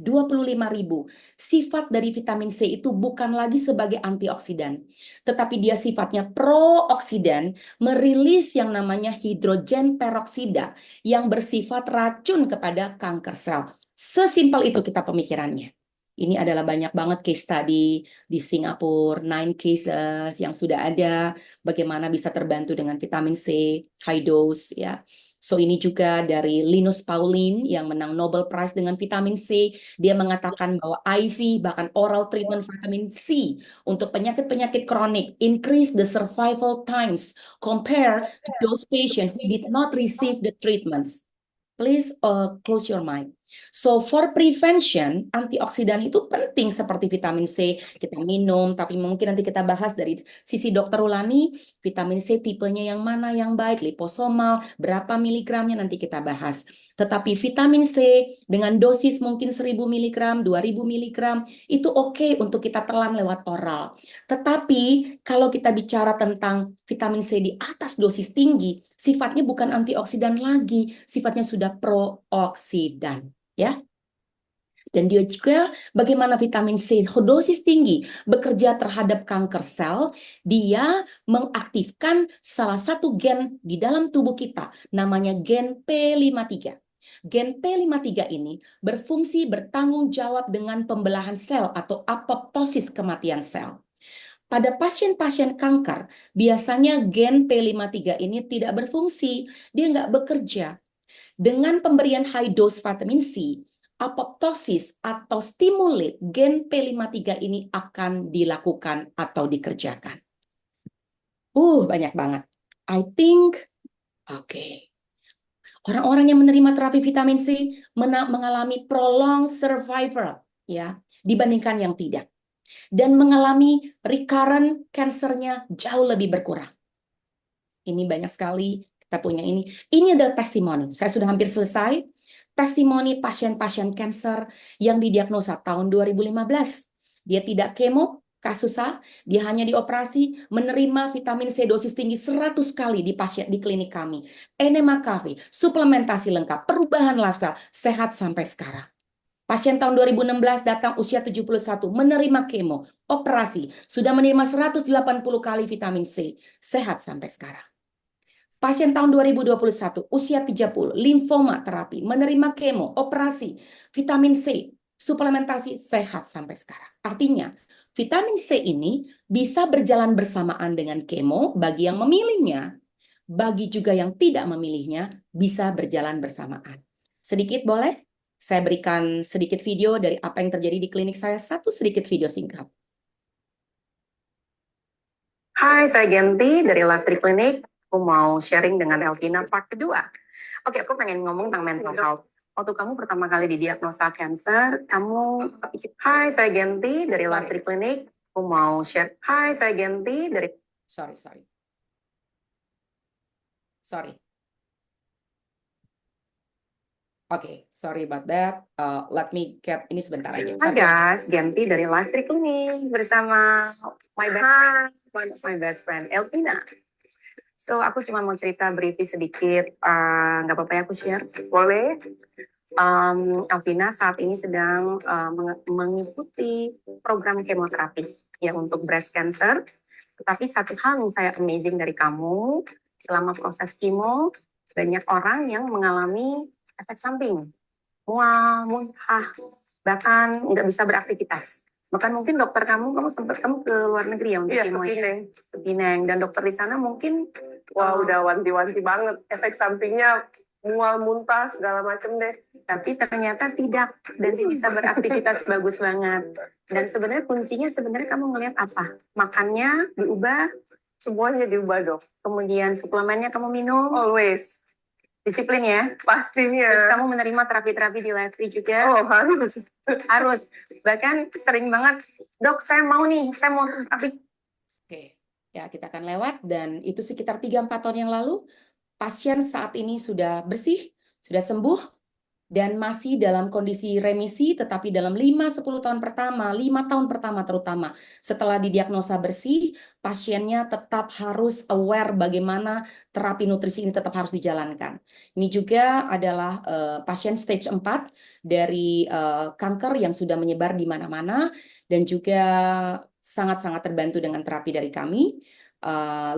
sifat dari vitamin C itu bukan lagi sebagai antioksidan, tetapi dia sifatnya prooksidan, merilis yang namanya hidrogen peroksida yang bersifat racun kepada kanker sel. Sesimpel itu kita pemikirannya. Ini adalah banyak banget case study di Singapura, 9 cases yang sudah ada, bagaimana bisa terbantu dengan vitamin C, high dose, ya. So ini juga dari Linus Pauling yang menang Nobel Prize dengan vitamin C. Dia mengatakan bahwa IV, bahkan oral treatment vitamin C untuk penyakit-penyakit kronik, increase the survival times compared to those patients who did not receive the treatments. Please close your mind. So for prevention, antioksidan itu penting seperti vitamin C kita minum, tapi mungkin nanti kita bahas dari sisi Dokter Ulani, vitamin C tipenya yang mana yang baik, liposomal, berapa miligramnya nanti kita bahas. Tetapi vitamin C dengan dosis mungkin 1000 mg, 2000 mg, itu oke untuk kita telan lewat oral. Tetapi kalau kita bicara tentang vitamin C di atas dosis tinggi, sifatnya bukan antioksidan lagi, sifatnya sudah prooksidan, ya. Dan dia juga bagaimana vitamin C dosis tinggi bekerja terhadap kanker sel, dia mengaktifkan salah satu gen di dalam tubuh kita, namanya gen P53. Gen P53 ini berfungsi bertanggung jawab dengan pembelahan sel atau apoptosis kematian sel. pada pasien-pasien kanker, biasanya gen P53 ini tidak berfungsi, dia nggak bekerja. Dengan pemberian high dose vitamin C, apoptosis atau stimulat gen P53 ini akan dilakukan atau dikerjakan. Banyak banget. I think, oke. Orang-orang yang menerima terapi vitamin C mengalami prolonged survival, ya, dibandingkan yang tidak. Dan mengalami recurrent cancernya jauh lebih berkurang. Ini banyak sekali kita punya ini. Ini adalah testimoni. Saya sudah hampir selesai. Testimoni pasien-pasien kanker yang didiagnosa tahun 2015. Dia tidak kemo, kasus A, dia hanya dioperasi, menerima vitamin C dosis tinggi 100 kali di pasien di klinik kami. Enema Cafe, suplementasi lengkap, perubahan lifestyle, sehat sampai sekarang. Pasien tahun 2016 datang usia 71, menerima kemo, operasi, sudah menerima 180 kali vitamin C, sehat sampai sekarang. Pasien tahun 2021, usia 30, limfoma terapi, menerima kemo, operasi, vitamin C, suplementasi, sehat sampai sekarang. Artinya, vitamin C ini bisa berjalan bersamaan dengan kemo bagi yang memilihnya, bagi juga yang tidak memilihnya, bisa berjalan bersamaan. Sedikit boleh? Saya berikan sedikit video dari apa yang terjadi di klinik saya, satu sedikit video singkat. Hai, saya Genti dari Live Tree Clinic. Aku mau sharing dengan Elvina part kedua. Oke, aku pengen ngomong tentang mental health. Waktu kamu pertama kali didiagnosa cancer, kamu Hai, saya Genti dari Live Tree Clinic. Aku mau share. Hai, saya Genti dari Sorry. Oke, sorry about that. Let me get ini sebentar aja. Hai guys, Genti dari Live Tree Clinic bersama one of my best friend, Elvina. So, aku cuma mau cerita briefly sedikit. Nggak apa-apa ya aku share? Boleh? Elvina saat ini sedang mengikuti program kemoterapi ya untuk breast cancer. Tetapi satu hal yang saya amazing dari kamu, selama proses kemo, banyak orang yang mengalami efek samping. Mual, muntah, bahkan nggak bisa beraktivitas. Bahkan mungkin dokter kamu sempat kamu ke luar negeri ya untuk kemo ya? Ke Penang. Dan dokter di sana mungkin Udah wanti-wanti banget. Efek sampingnya mual, muntah, segala macam deh. tapi ternyata tidak, dan dia bisa beraktivitas bagus banget. Dan sebenarnya kuncinya kamu ngelihat apa? Makannya diubah, Semuanya diubah, Dok. kemudian suplemennya kamu minum, Always. disiplin ya. Terus Pastinya. kamu menerima terapi-terapi di Live Tree juga, Oh, harus. harus. Bahkan sering banget, dok saya mau terapi. Oke, ya kita akan lewat dan itu sekitar 3-4 tahun yang lalu pasien saat ini sudah bersih, sudah sembuh dan masih dalam kondisi remisi, tetapi dalam 5-10 tahun pertama, 5 tahun pertama terutama setelah didiagnosa bersih, pasiennya tetap harus aware bagaimana terapi nutrisi ini tetap harus dijalankan. Ini juga adalah pasien stage 4 dari kanker yang sudah menyebar di mana-mana dan juga sangat-sangat terbantu dengan terapi dari kami.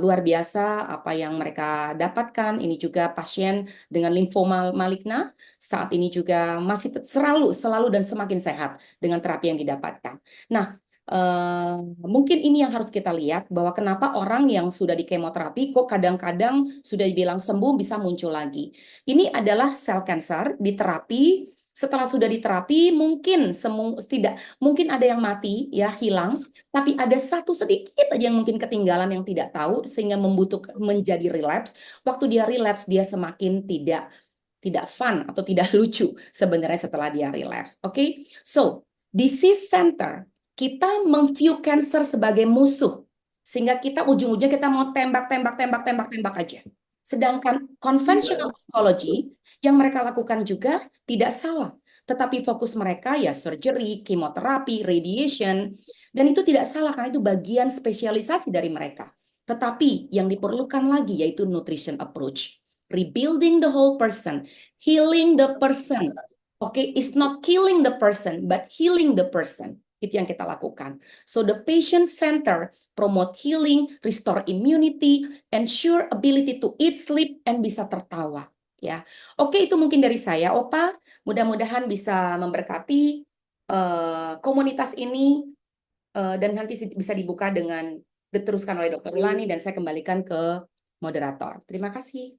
Luar biasa apa yang mereka dapatkan. Ini juga pasien dengan limfoma maligna saat ini juga masih selalu dan semakin sehat dengan terapi yang didapatkan. Nah, mungkin ini yang harus kita lihat bahwa kenapa orang yang sudah di kemoterapi kok kadang-kadang sudah dibilang sembuh bisa muncul lagi. Ini adalah sel kanker di terapi. Setelah sudah diterapi mungkin mungkin ada yang mati ya, hilang, tapi ada satu sedikit aja yang mungkin ketinggalan yang tidak tahu sehingga membutuhkan menjadi relapse. Waktu dia relapse dia semakin tidak fun atau tidak lucu sebenarnya setelah dia relapse. Oke? So, disease center kita memview cancer sebagai musuh sehingga kita ujung-ujungnya kita mau tembak aja. Sedangkan conventional oncology yang mereka lakukan juga tidak salah, tetapi fokus mereka ya surgery, kemoterapi, radiation, dan itu tidak salah karena itu bagian spesialisasi dari mereka. Tetapi yang diperlukan lagi yaitu nutrition approach, rebuilding the whole person, healing the person. Okay, it's not killing the person, but healing the person. Itu yang kita lakukan. So the patient center promote healing, restore immunity, ensure ability to eat, sleep, and bisa tertawa. Ya, oke itu mungkin dari saya, Opa. Mudah-mudahan bisa memberkati komunitas ini dan nanti bisa dibuka dengan diteruskan oleh Dr. Ulani dan saya kembalikan ke moderator. Terima kasih.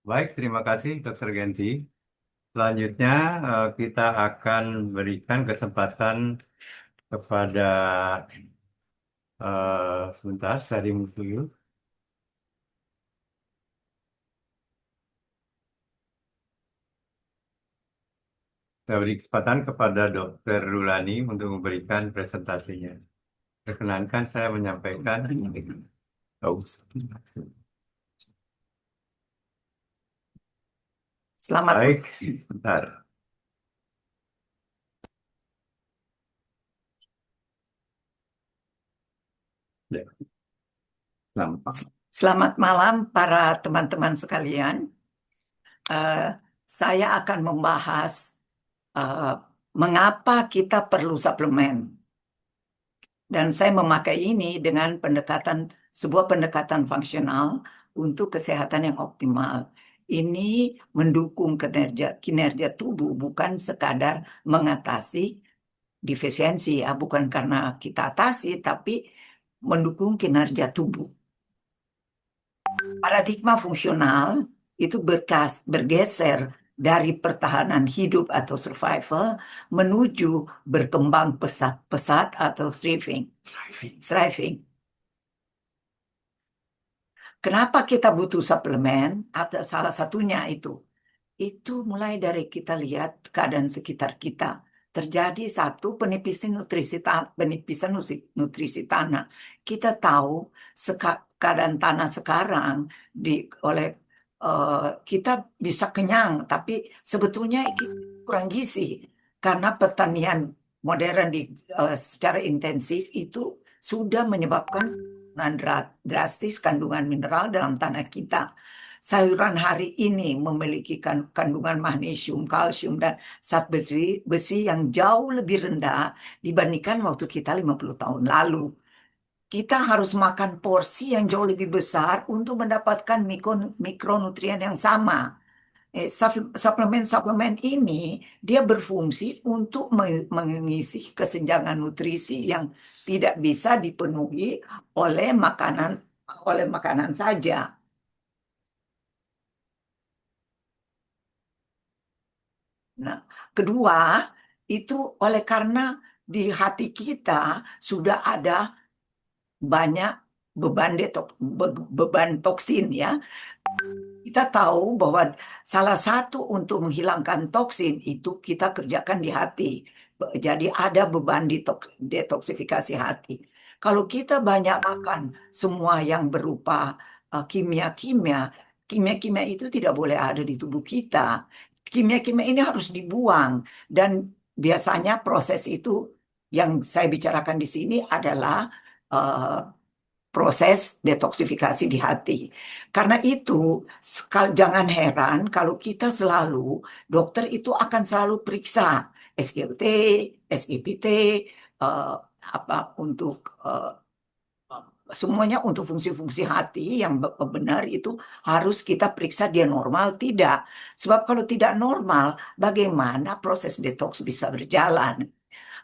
Baik, terima kasih Dr. Genti. Selanjutnya kita akan berikan kesempatan kepada sebentar saya remove dulu. Saya beri kesempatan kepada Dr. Rulani untuk memberikan presentasinya. Perkenankan saya menyampaikan. Oh, Selamat baik, sebentar. Ya, selamat. Selamat malam para teman-teman sekalian. Saya akan membahas mengapa kita perlu suplemen. Dan saya memakai ini dengan sebuah pendekatan fungsional untuk kesehatan yang optimal. Ini mendukung kinerja tubuh, bukan sekadar mengatasi defisiensi, ya, bukan karena kita atasi, tapi mendukung kinerja tubuh. Paradigma fungsional itu bergeser dari pertahanan hidup atau survival menuju berkembang pesat atau thriving. Kenapa kita butuh suplemen? Ada salah satunya itu mulai dari kita lihat keadaan sekitar kita. Terjadi satu penipisan nutrisi tanah. Kita tahu keadaan tanah sekarang kita bisa kenyang, tapi sebetulnya kurang gizi karena pertanian modern secara intensif itu sudah menyebabkan drastis kandungan mineral dalam tanah kita. Sayuran hari ini memiliki kandungan magnesium, kalsium, dan zat besi yang jauh lebih rendah dibandingkan waktu kita 50 tahun lalu. Kita harus makan porsi yang jauh lebih besar untuk mendapatkan mikronutrien yang sama. Suplemen ini dia berfungsi untuk mengisi kesenjangan nutrisi yang tidak bisa dipenuhi oleh makanan saja. Nah, kedua, itu oleh karena di hati kita sudah ada banyak beban toksin, ya. Kita tahu bahwa salah satu untuk menghilangkan toksin itu kita kerjakan di hati. Jadi ada beban detoksifikasi hati. Kalau kita banyak makan semua yang berupa kimia-kimia itu tidak boleh ada di tubuh kita. Kimia-kimia ini harus dibuang, dan biasanya proses itu yang saya bicarakan di sini adalah proses detoksifikasi di hati. Karena itu, jangan heran kalau kita dokter itu akan selalu periksa SGOT, SGPT, untuk semuanya untuk fungsi-fungsi hati yang benar itu harus kita periksa dia normal tidak. Sebab kalau tidak normal, bagaimana proses detoks bisa berjalan?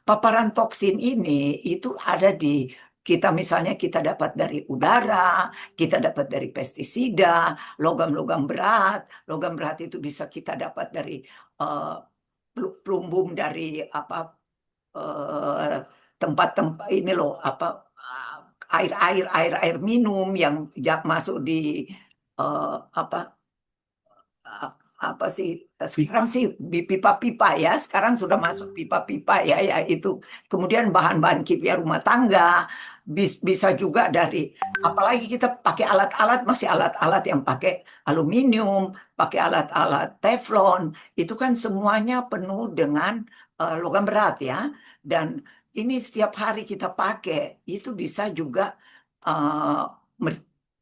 Paparan toksin ini itu ada di kita, misalnya kita dapat dari udara, kita dapat dari pestisida, logam-logam berat. Logam berat itu bisa kita dapat dari plumbum dari tempat-tempat ini loh, air minum yang masuk di sekarang sih pipa-pipa, ya, sekarang sudah masuk pipa-pipa, ya itu. Kemudian bahan-bahan kimia rumah tangga bisa juga dari, apalagi kita pakai alat-alat, masih alat-alat yang pakai aluminium, pakai alat-alat teflon, itu kan semuanya penuh dengan logam berat, ya. Dan ini setiap hari kita pakai itu bisa juga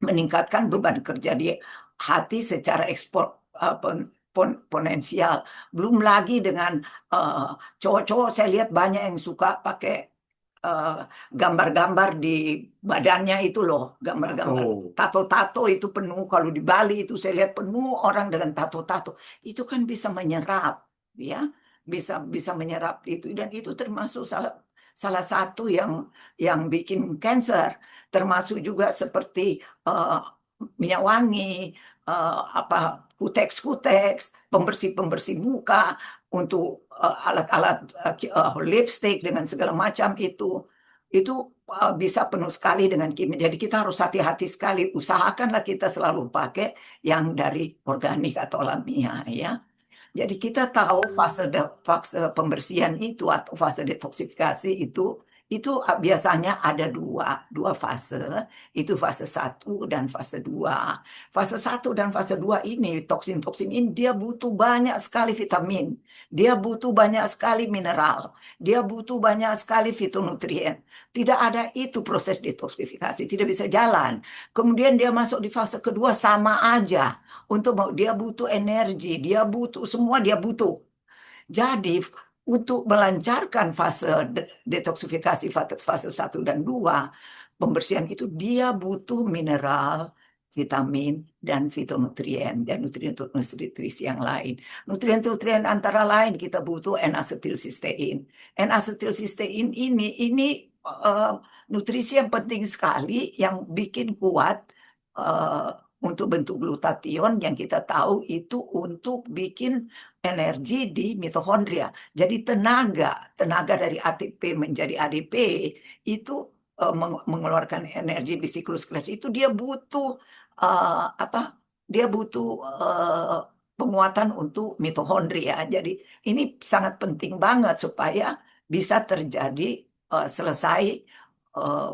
meningkatkan beban kerja di hati secara eksponensial. Belum lagi dengan cowok-cowok, saya lihat banyak yang suka pakai gambar-gambar di badannya itu loh, gambar-gambar tato-tato itu penuh. Kalau di Bali itu saya lihat penuh orang dengan tato-tato. Itu kan bisa menyerap, ya. bisa menyerap itu, dan itu termasuk salah satu yang bikin cancer, termasuk juga seperti minyak wangi, kuteks, pembersih muka, untuk alat-alat lipstick dengan segala macam itu bisa penuh sekali dengan kimia. Jadi kita harus hati-hati sekali. Usahakanlah kita selalu pakai yang dari organik atau alamiah, ya. Jadi kita tahu fase pembersihan itu atau fase detoksifikasi itu biasanya ada dua fase, itu fase 1 dan fase 2. Fase 1 dan fase 2 ini, toksin-toksin ini dia butuh banyak sekali vitamin, dia butuh banyak sekali mineral, dia butuh banyak sekali fitonutrien. Tidak ada itu proses detoksifikasi, tidak bisa jalan. Kemudian dia masuk di fase kedua sama aja. Dia butuh energi, dia butuh semua, dia butuh. Jadi untuk melancarkan fase detoksifikasi fase 1 dan 2, pembersihan itu dia butuh mineral, vitamin, dan fitonutrien, dan nutrisi yang lain. Nutrien-nutrien antara lain kita butuh N-asetilsistein. N-asetilsistein ini nutrisi yang penting sekali, yang bikin kuat untuk bentuk glutathione, yang kita tahu itu untuk bikin energi di mitokondria. Jadi tenaga dari ATP menjadi ADP itu mengeluarkan energi di siklus klas itu, dia butuh apa? Dia butuh penguatan untuk mitokondria. Jadi ini sangat penting banget supaya bisa terjadi selesai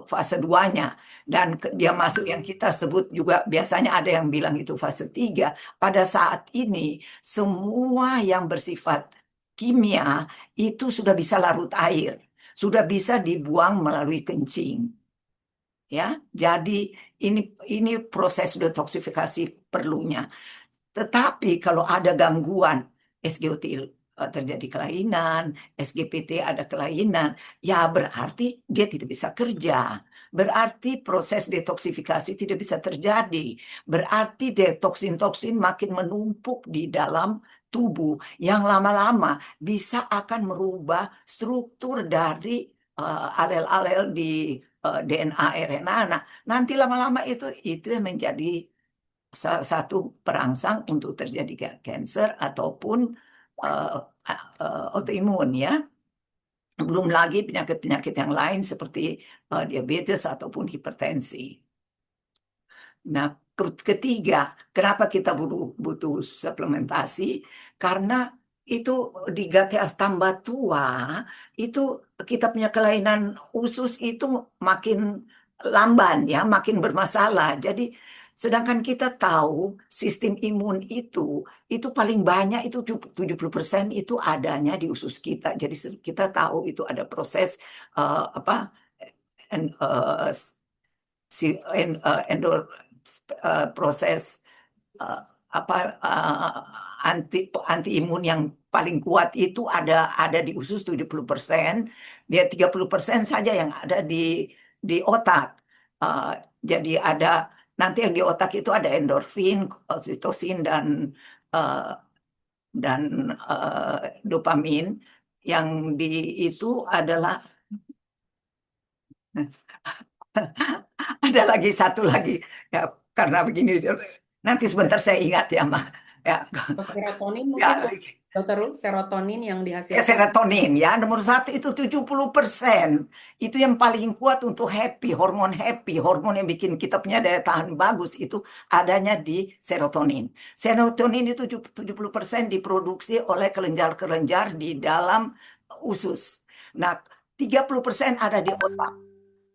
fase 2-nya. Dan dia masuk yang kita sebut juga, biasanya ada yang bilang itu fase 3. Pada saat ini semua yang bersifat kimia itu sudah bisa larut air, sudah bisa dibuang melalui kencing. Ya, jadi ini proses detoksifikasi perlunya. Tetapi kalau ada gangguan SGOT terjadi kelainan, SGPT ada kelainan, ya berarti dia tidak bisa kerja. Berarti proses detoksifikasi tidak bisa terjadi. Berarti toksin-toksin makin menumpuk di dalam tubuh, yang lama-lama bisa akan merubah struktur dari alel-alel di DNA RNA. Nah, nanti lama-lama itu yang menjadi salah satu perangsang untuk terjadi cancer ataupun autoimun, ya. Belum lagi penyakit-penyakit yang lain seperti diabetes ataupun hipertensi. Nah, ketiga, kenapa kita butuh suplementasi? Karena itu di GTS tambah tua, itu kita punya kelainan usus itu makin lamban, ya, makin bermasalah. Jadi sedangkan kita tahu sistem imun itu paling banyak itu 70% itu adanya di usus kita. Jadi kita tahu itu ada proses apa proses anti imun yang paling kuat itu ada di usus 70%, dia 30% saja yang ada di otak. Jadi ada nanti yang di otak itu ada endorfin, oksitosin, dan dopamin. Yang itu adalah ada lagi satu lagi, ya, karena begini nanti sebentar saya ingat, ya, Ma. Ya, Serotonin ya, mungkin, Dokter Ru, serotonin yang ya, dihasilkan. serotonin, ya, nomor 1 itu 70%. Itu yang paling kuat untuk happy, hormon yang bikin kita punya daya tahan bagus, itu adanya di serotonin. Serotonin itu 70% diproduksi oleh kelenjar-kelenjar di dalam usus. Nah, 30% ada di otak.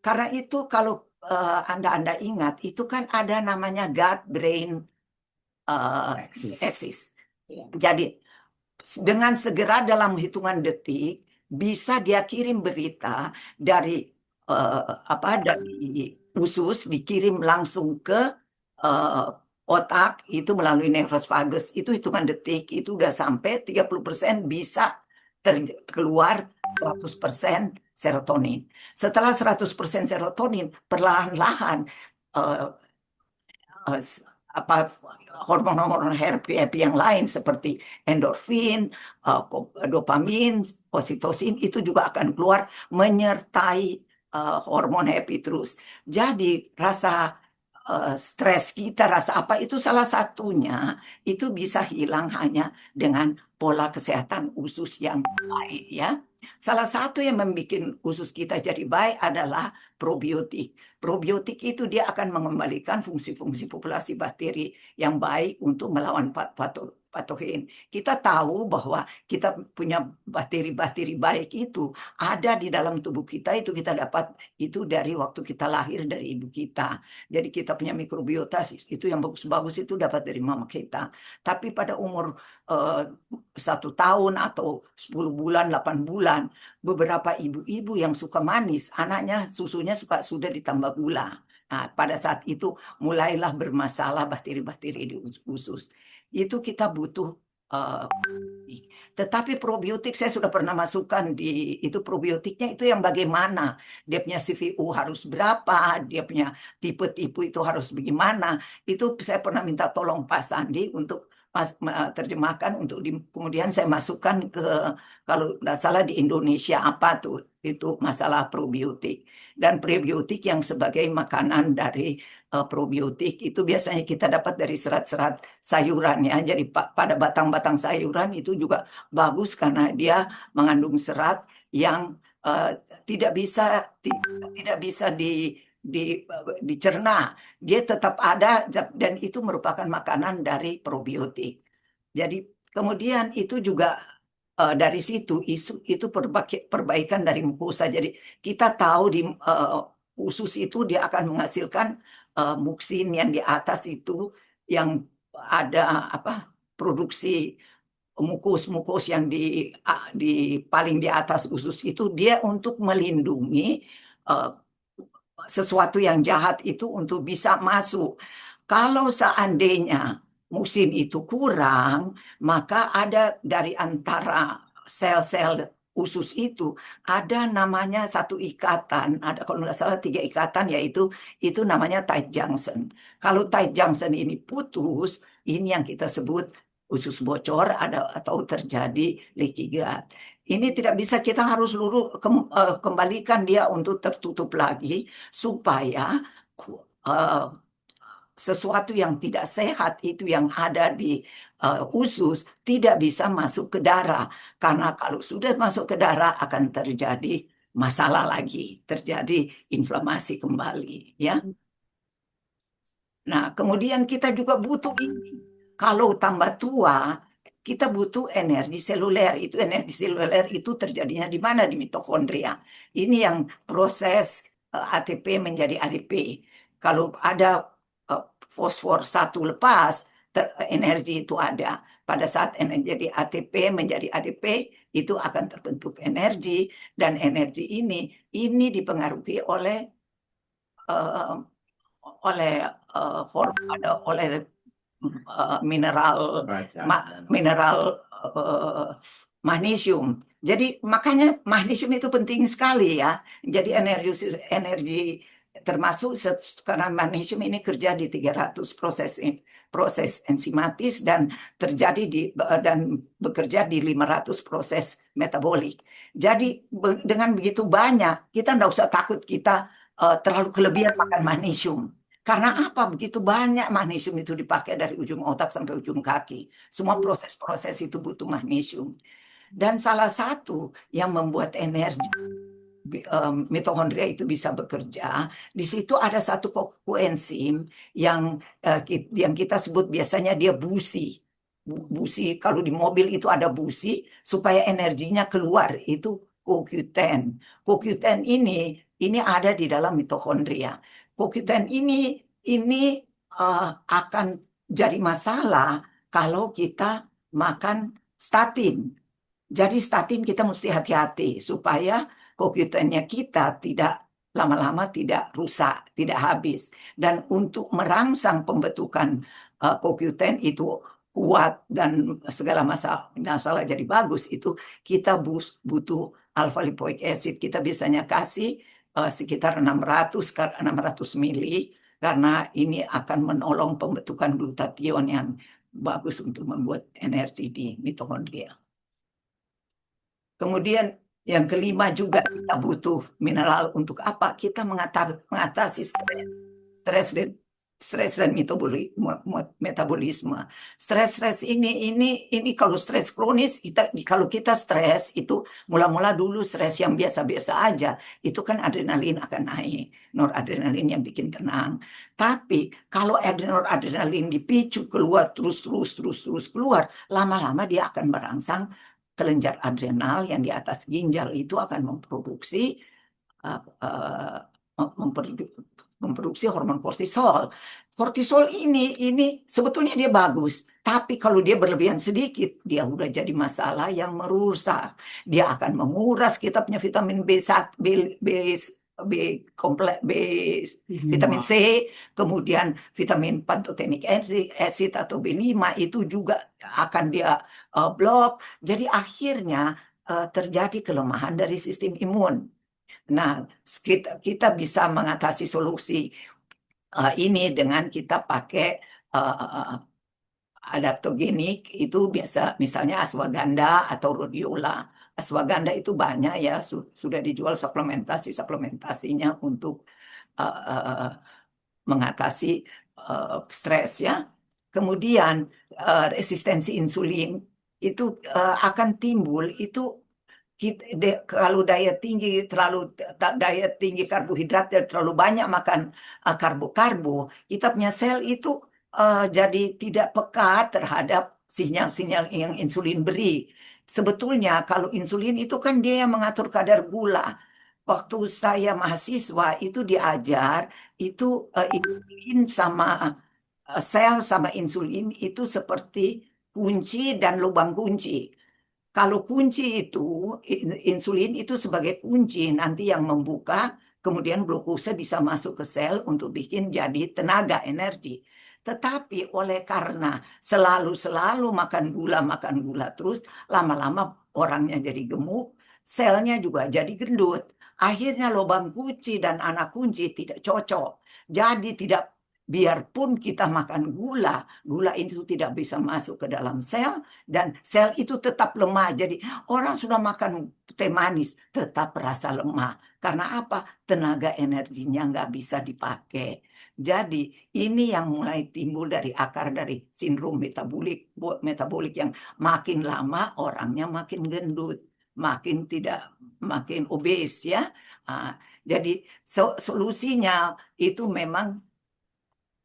Karena itu kalau Anda ingat, itu kan ada namanya gut-brain axis. Ya. Jadi dengan segera dalam hitungan detik bisa dia kirim berita dari dari usus, dikirim langsung ke otak, itu melalui nefrosfagus. Itu hitungan detik, itu udah sampai 30% bisa keluar 100% serotonin. Setelah 100% serotonin, perlahan-lahan apa hormon-hormon happy yang lain seperti endorfin, dopamin, oksitosin itu juga akan keluar menyertai hormon happy terus. Jadi rasa stres kita, rasa apa itu salah satunya itu bisa hilang hanya dengan pola kesehatan usus yang baik ya. Salah satu yang membuat usus kita jadi baik adalah probiotik. Probiotik itu dia akan mengembalikan fungsi-fungsi populasi bakteri yang baik untuk melawan patogen. Kita tahu bahwa kita punya bakteri-bakteri baik itu ada di dalam tubuh kita, itu kita dapat itu dari waktu kita lahir dari ibu kita. Jadi kita punya mikrobiota itu yang bagus-bagus itu dapat dari mama kita. Tapi pada umur 1 tahun atau 10 bulan, 8 bulan, beberapa ibu-ibu yang suka manis, anaknya susunya sudah ditambah gula. Nah, pada saat itu mulailah bermasalah bakteri-bakteri di usus. Itu kita butuh tetapi probiotik saya sudah pernah masukkan di itu probiotiknya itu yang bagaimana dia punya CVU harus berapa, dia punya tipe-tipe itu harus bagaimana. Itu saya pernah minta tolong Pak Sandi untuk terjemahkan untuk kemudian saya masukkan ke kalau tidak salah di Indonesia apa tuh itu masalah probiotik dan prebiotik yang sebagai makanan dari probiotik itu biasanya kita dapat dari serat-serat sayuran ya. Jadi pada batang-batang sayuran itu juga bagus karena dia mengandung serat yang tidak bisa dicerna. Dia tetap ada dan itu merupakan makanan dari probiotik. Jadi kemudian itu juga dari situ itu perbaikan dari mukosa. Jadi kita tahu di usus itu dia akan menghasilkan muksin yang di atas itu yang ada apa produksi mukus yang di paling di atas usus itu dia untuk melindungi sesuatu yang jahat itu untuk bisa masuk. Kalau seandainya muksin itu kurang, maka ada dari antara sel-sel usus itu ada namanya satu ikatan, ada kalau nggak salah 3 ikatan yaitu itu namanya tight junction. Kalau tight junction ini putus, ini yang kita sebut usus bocor atau terjadi leaky gut. Ini tidak bisa kita harus kembalikan dia untuk tertutup lagi supaya sesuatu yang tidak sehat itu yang ada di usus tidak bisa masuk ke darah. Karena kalau sudah masuk ke darah akan terjadi masalah lagi, terjadi inflamasi kembali ya. Nah, kemudian kita juga butuh ini. Kalau tambah tua, kita butuh energi seluler. Itu energi seluler itu terjadinya di mana? Di mitokondria. Ini yang proses ATP menjadi ADP. Kalau ada fosfor 1 lepas, energi itu ada. Pada saat energi ATP menjadi ADP, itu akan terbentuk energi. Dan energi ini dipengaruhi oleh mineral magnesium. Jadi makanya magnesium itu penting sekali ya. Jadi energi termasuk karena magnesium ini kerja di 300 proses enzimatis dan dan bekerja di 500 proses metabolik. Jadi dengan begitu banyak kita tidak usah takut kita terlalu kelebihan makan magnesium. Karena apa? Begitu banyak magnesium itu dipakai dari ujung otak sampai ujung kaki. Semua proses-proses itu butuh magnesium. Dan salah satu yang membuat energi mitokondria itu bisa bekerja, di situ ada satu koenzim yang kita sebut biasanya dia busi. Busi kalau di mobil itu ada busi supaya energinya keluar itu CoQ10. CoQ10 ini ada di dalam mitokondria. CoQ10 ini akan jadi masalah kalau kita makan statin. Jadi statin kita mesti hati-hati supaya CoQ10-nya kita tidak lama-lama tidak rusak, tidak habis. Dan untuk merangsang pembentukan CoQ10 itu kuat dan segala masalah jadi bagus, itu kita butuh alpha lipoic acid. Kita biasanya kasih sekitar 600 mili karena ini akan menolong pembentukan glutathione yang bagus untuk membuat energi di mitokondria. Kemudian yang kelima juga kita butuh mineral untuk apa? Kita mengatasi stres dan metabolisme. Stres ini kalau stres kronis, kalau kita stres itu mula-mula dulu stres yang biasa-biasa aja, itu kan adrenalin akan naik, noradrenalin yang bikin tenang. Tapi kalau noradrenalin dipicu keluar terus keluar, lama-lama dia akan merangsang kelenjar adrenal yang di atas ginjal itu akan memproduksi hormon kortisol. Kortisol ini sebetulnya dia bagus, tapi kalau dia berlebihan sedikit, dia udah jadi masalah yang merusak. Dia akan menguras kita punya vitamin B1, B kompleks, vitamin C, kemudian vitamin pantothenic acid atau B5 itu juga akan dia blok. Jadi akhirnya terjadi kelemahan dari sistem imun. Nah, kita bisa mengatasi solusi ini dengan kita pakai adaptogenik, itu biasa misalnya ashwagandha atau rhodiola. Ashwagandha itu banyak ya, sudah dijual suplementasinya untuk mengatasi stres ya. Kemudian resistensi insulin itu akan timbul itu kalau diet tinggi karbohidrat dan terlalu banyak makan karbo, kita punya sel itu jadi tidak peka terhadap sinyal-sinyal yang insulin beri. Sebetulnya kalau insulin itu kan dia yang mengatur kadar gula. Waktu saya mahasiswa itu diajar itu insulin sama sel sama insulin itu seperti kunci dan lubang kunci. Kalau kunci itu, insulin itu sebagai kunci nanti yang membuka, kemudian glukosa bisa masuk ke sel untuk bikin jadi tenaga, energi. Tetapi oleh karena selalu makan gula terus, lama-lama orangnya jadi gemuk, selnya juga jadi gendut. Akhirnya lubang kunci dan anak kunci tidak cocok. Jadi biarpun kita makan gula itu tidak bisa masuk ke dalam sel, dan sel itu tetap lemah. Jadi orang sudah makan teh manis tetap rasa lemah. Karena apa? Tenaga energinya nggak bisa dipakai. Jadi ini yang mulai timbul dari akar dari sindrom metabolik yang makin lama orangnya makin gendut, makin obes ya. Jadi solusinya itu memang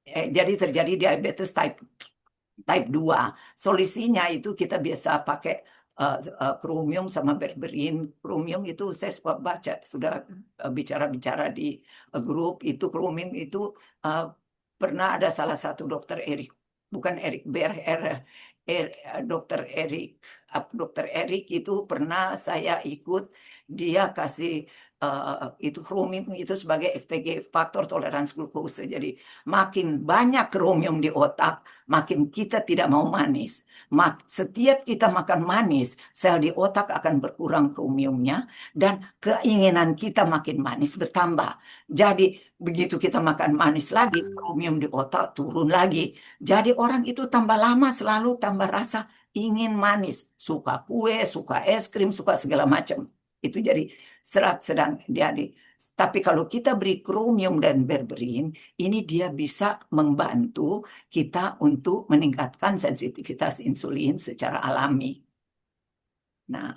jadi terjadi diabetes type 2. Solusinya itu kita biasa pakai chromium sama berberin. Chromium itu saya sudah bicara-bicara di grup itu. Chromium itu pernah ada salah satu dokter dokter Erik itu pernah saya ikut, dia kasih itu chromium itu sebagai FTG, faktor toleransi glukosa. Jadi makin banyak chromium di otak, makin kita tidak mau manis. Setiap kita makan manis, sel di otak akan berkurang chromiumnya dan keinginan kita makin manis bertambah. Jadi begitu kita makan manis lagi, chromium di otak turun lagi. Jadi orang itu tambah lama selalu tambah rasa ingin manis, suka kue, suka es krim, suka segala macam. Itu jadi serat sedang jadi. Tapi kalau kita beri chromium dan berberin, ini dia bisa membantu kita untuk meningkatkan sensitivitas insulin secara alami. Nah,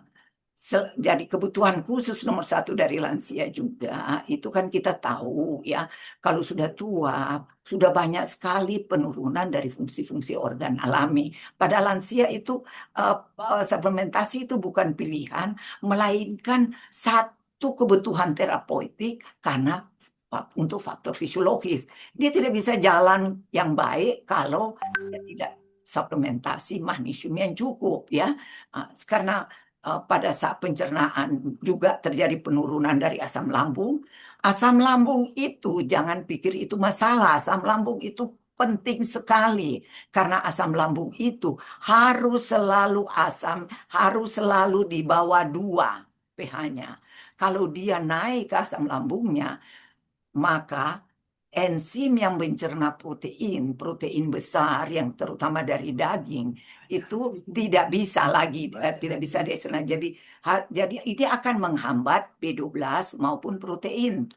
jadi kebutuhan khusus nomor 1 dari lansia juga, itu kan kita tahu ya, kalau sudah tua, sudah banyak sekali penurunan dari fungsi-fungsi organ alami. Pada lansia itu suplementasi itu bukan pilihan, melainkan satu kebutuhan terapeutik karena untuk faktor fisiologis. Dia tidak bisa jalan yang baik kalau dia tidak suplementasi magnesium yang cukup ya. Karena pada saat pencernaan juga terjadi penurunan dari asam lambung. Asam lambung itu jangan pikir itu masalah. Asam lambung itu penting sekali karena asam lambung itu harus selalu di bawah 2 pH-nya. Kalau dia naik ke asam lambungnya, maka enzim yang mencerna protein besar yang terutama dari daging itu tidak bisa lagi tidak bisa dicerna. Jadi ini akan menghambat B12 maupun protein.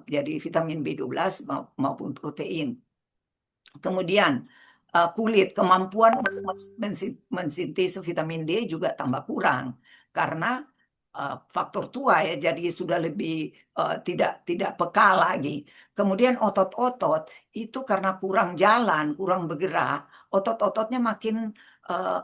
Jadi vitamin B12 maupun protein. Kemudian kulit, kemampuan untuk mensintesis vitamin D juga tambah kurang karena faktor tua ya, jadi sudah lebih tidak peka lagi. Kemudian otot-otot itu karena kurang jalan, kurang bergerak, otot-ototnya uh,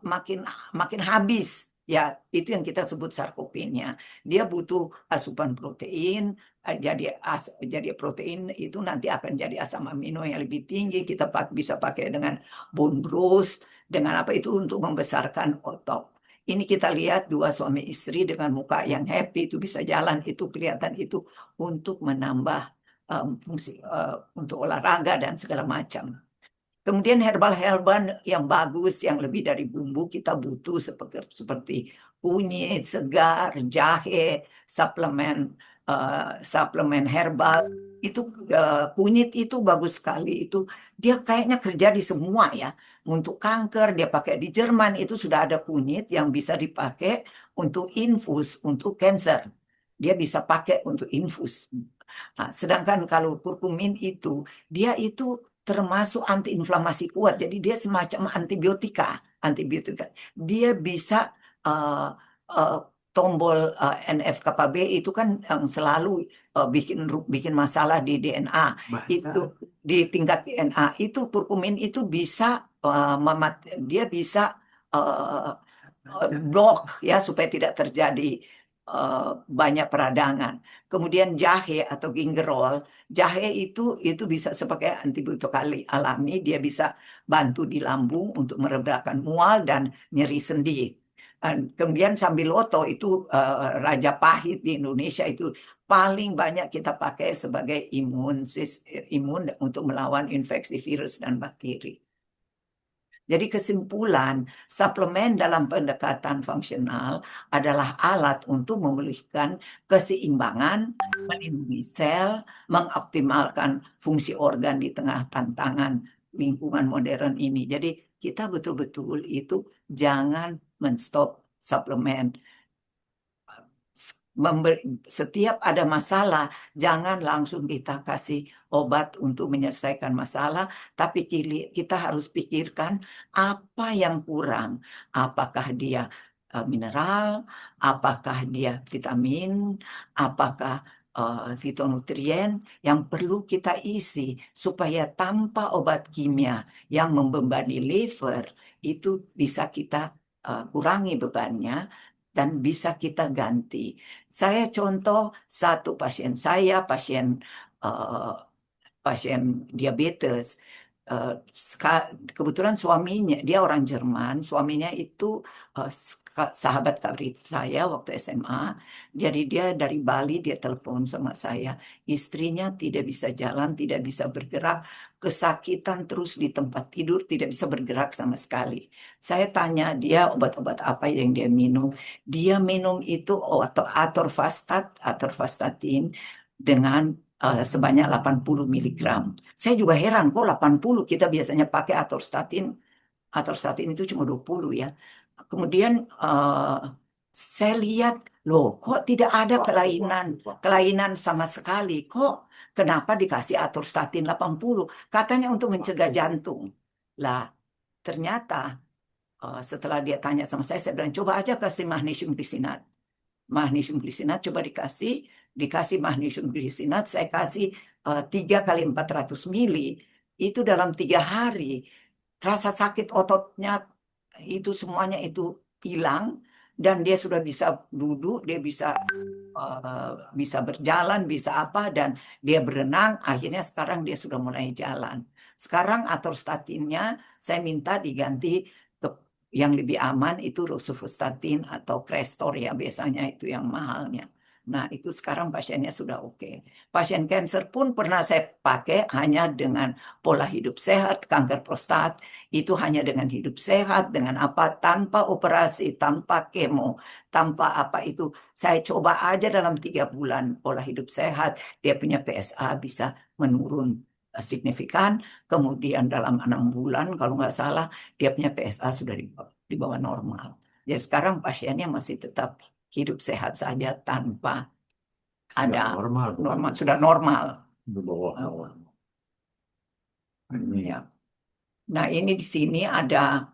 makin habis. Ya, itu yang kita sebut sarkopenia. Dia butuh asupan protein, jadi protein itu nanti akan jadi asam amino yang lebih tinggi. Kita bisa pakai dengan bone broth, dengan apa itu untuk membesarkan otot. Ini kita lihat dua suami istri dengan muka yang happy, itu bisa jalan, itu kelihatan itu untuk menambah fungsi untuk olahraga dan segala macam. Kemudian herbal-herbal yang bagus, yang lebih dari bumbu kita butuh seperti kunyit segar, jahe, suplemen herbal. Itu kunyit itu bagus sekali. Itu dia kayaknya kerja di semua ya. Untuk kanker dia pakai di Jerman itu sudah ada kunyit yang bisa dipakai untuk infus untuk cancer. Dia bisa pakai untuk infus. Nah, sedangkan kalau kurkumin itu dia itu termasuk antiinflamasi kuat. Jadi dia semacam antibiotika. Dia bisa uh, uh, tombol NF-κB itu kan yang selalu bikin masalah di DNA. Itu di tingkat DNA itu kurkumin itu bisa dia bisa uh, blok ya supaya tidak terjadi banyak peradangan. Kemudian jahe atau gingerol, jahe itu bisa sebagai antibiotik alami, dia bisa bantu di lambung untuk meredakan mual dan nyeri sendi. Kemudian sambiloto itu raja pahit di Indonesia itu paling banyak kita pakai sebagai imun untuk melawan infeksi virus dan bakteri. Jadi kesimpulan, suplemen dalam pendekatan fungsional adalah alat untuk memulihkan keseimbangan, melindungi sel, mengoptimalkan fungsi organ di tengah tantangan lingkungan modern ini. Jadi kita betul-betul itu jangan menstop suplemen. Setiap ada masalah, jangan langsung kita kasih obat untuk menyelesaikan masalah, tapi kita harus pikirkan apa yang kurang. Apakah dia mineral, apakah dia vitamin, apakah fitonutrien yang perlu kita isi supaya tanpa obat kimia yang membebani liver itu bisa kita kurangi bebannya dan bisa kita ganti. Saya contoh satu pasien saya, pasien diabetes. Kebetulan suaminya, dia orang Jerman, suaminya itu sahabat karib saya waktu SMA. Jadi dia dari Bali, dia telepon sama saya. Istrinya tidak bisa jalan, tidak bisa bergerak, kesakitan terus di tempat tidur, tidak bisa bergerak sama sekali. Saya tanya dia obat-obat apa yang dia minum. Dia minum itu atorvastatin dengan sebanyak 80 miligram. Saya juga heran kok 80, kita biasanya pakai atorvastatin. Atorvastatin itu cuma 20 ya. Kemudian saya lihat, loh kok tidak ada kelainan sama sekali. Kok kenapa dikasih atorvastatin 80? Katanya untuk mencegah jantung. Lah, ternyata setelah dia tanya sama saya bilang coba aja kasih magnesium glycinate. Magnesium glycinate coba dikasih magnesium glycinate, saya kasih 3 kali 400 mili, itu dalam 3 hari, rasa sakit ototnya itu semuanya itu hilang, dan dia sudah bisa duduk, dia bisa berjalan, bisa apa, dan dia berenang, akhirnya sekarang dia sudah mulai jalan. Sekarang atorvastatinnya saya minta diganti yang lebih aman itu rosuvastatin atau Crestor ya biasanya itu yang mahalnya. Nah, itu sekarang pasiennya sudah oke. Pasien kanker pun pernah saya pakai hanya dengan pola hidup sehat, kanker prostat, itu hanya dengan hidup sehat, dengan apa, tanpa operasi, tanpa kemo, tanpa apa itu. Saya coba aja dalam 3 bulan pola hidup sehat, dia punya PSA bisa menurun signifikan. Kemudian dalam 6 bulan, kalau nggak salah, dia punya PSA sudah di bawah normal. Jadi sekarang pasiennya masih tetap hidup sehat saja tanpa Sudah ada normal, bukan normal, sudah normal. di bawah normal. Ini Ya. Nah, ini di sini ada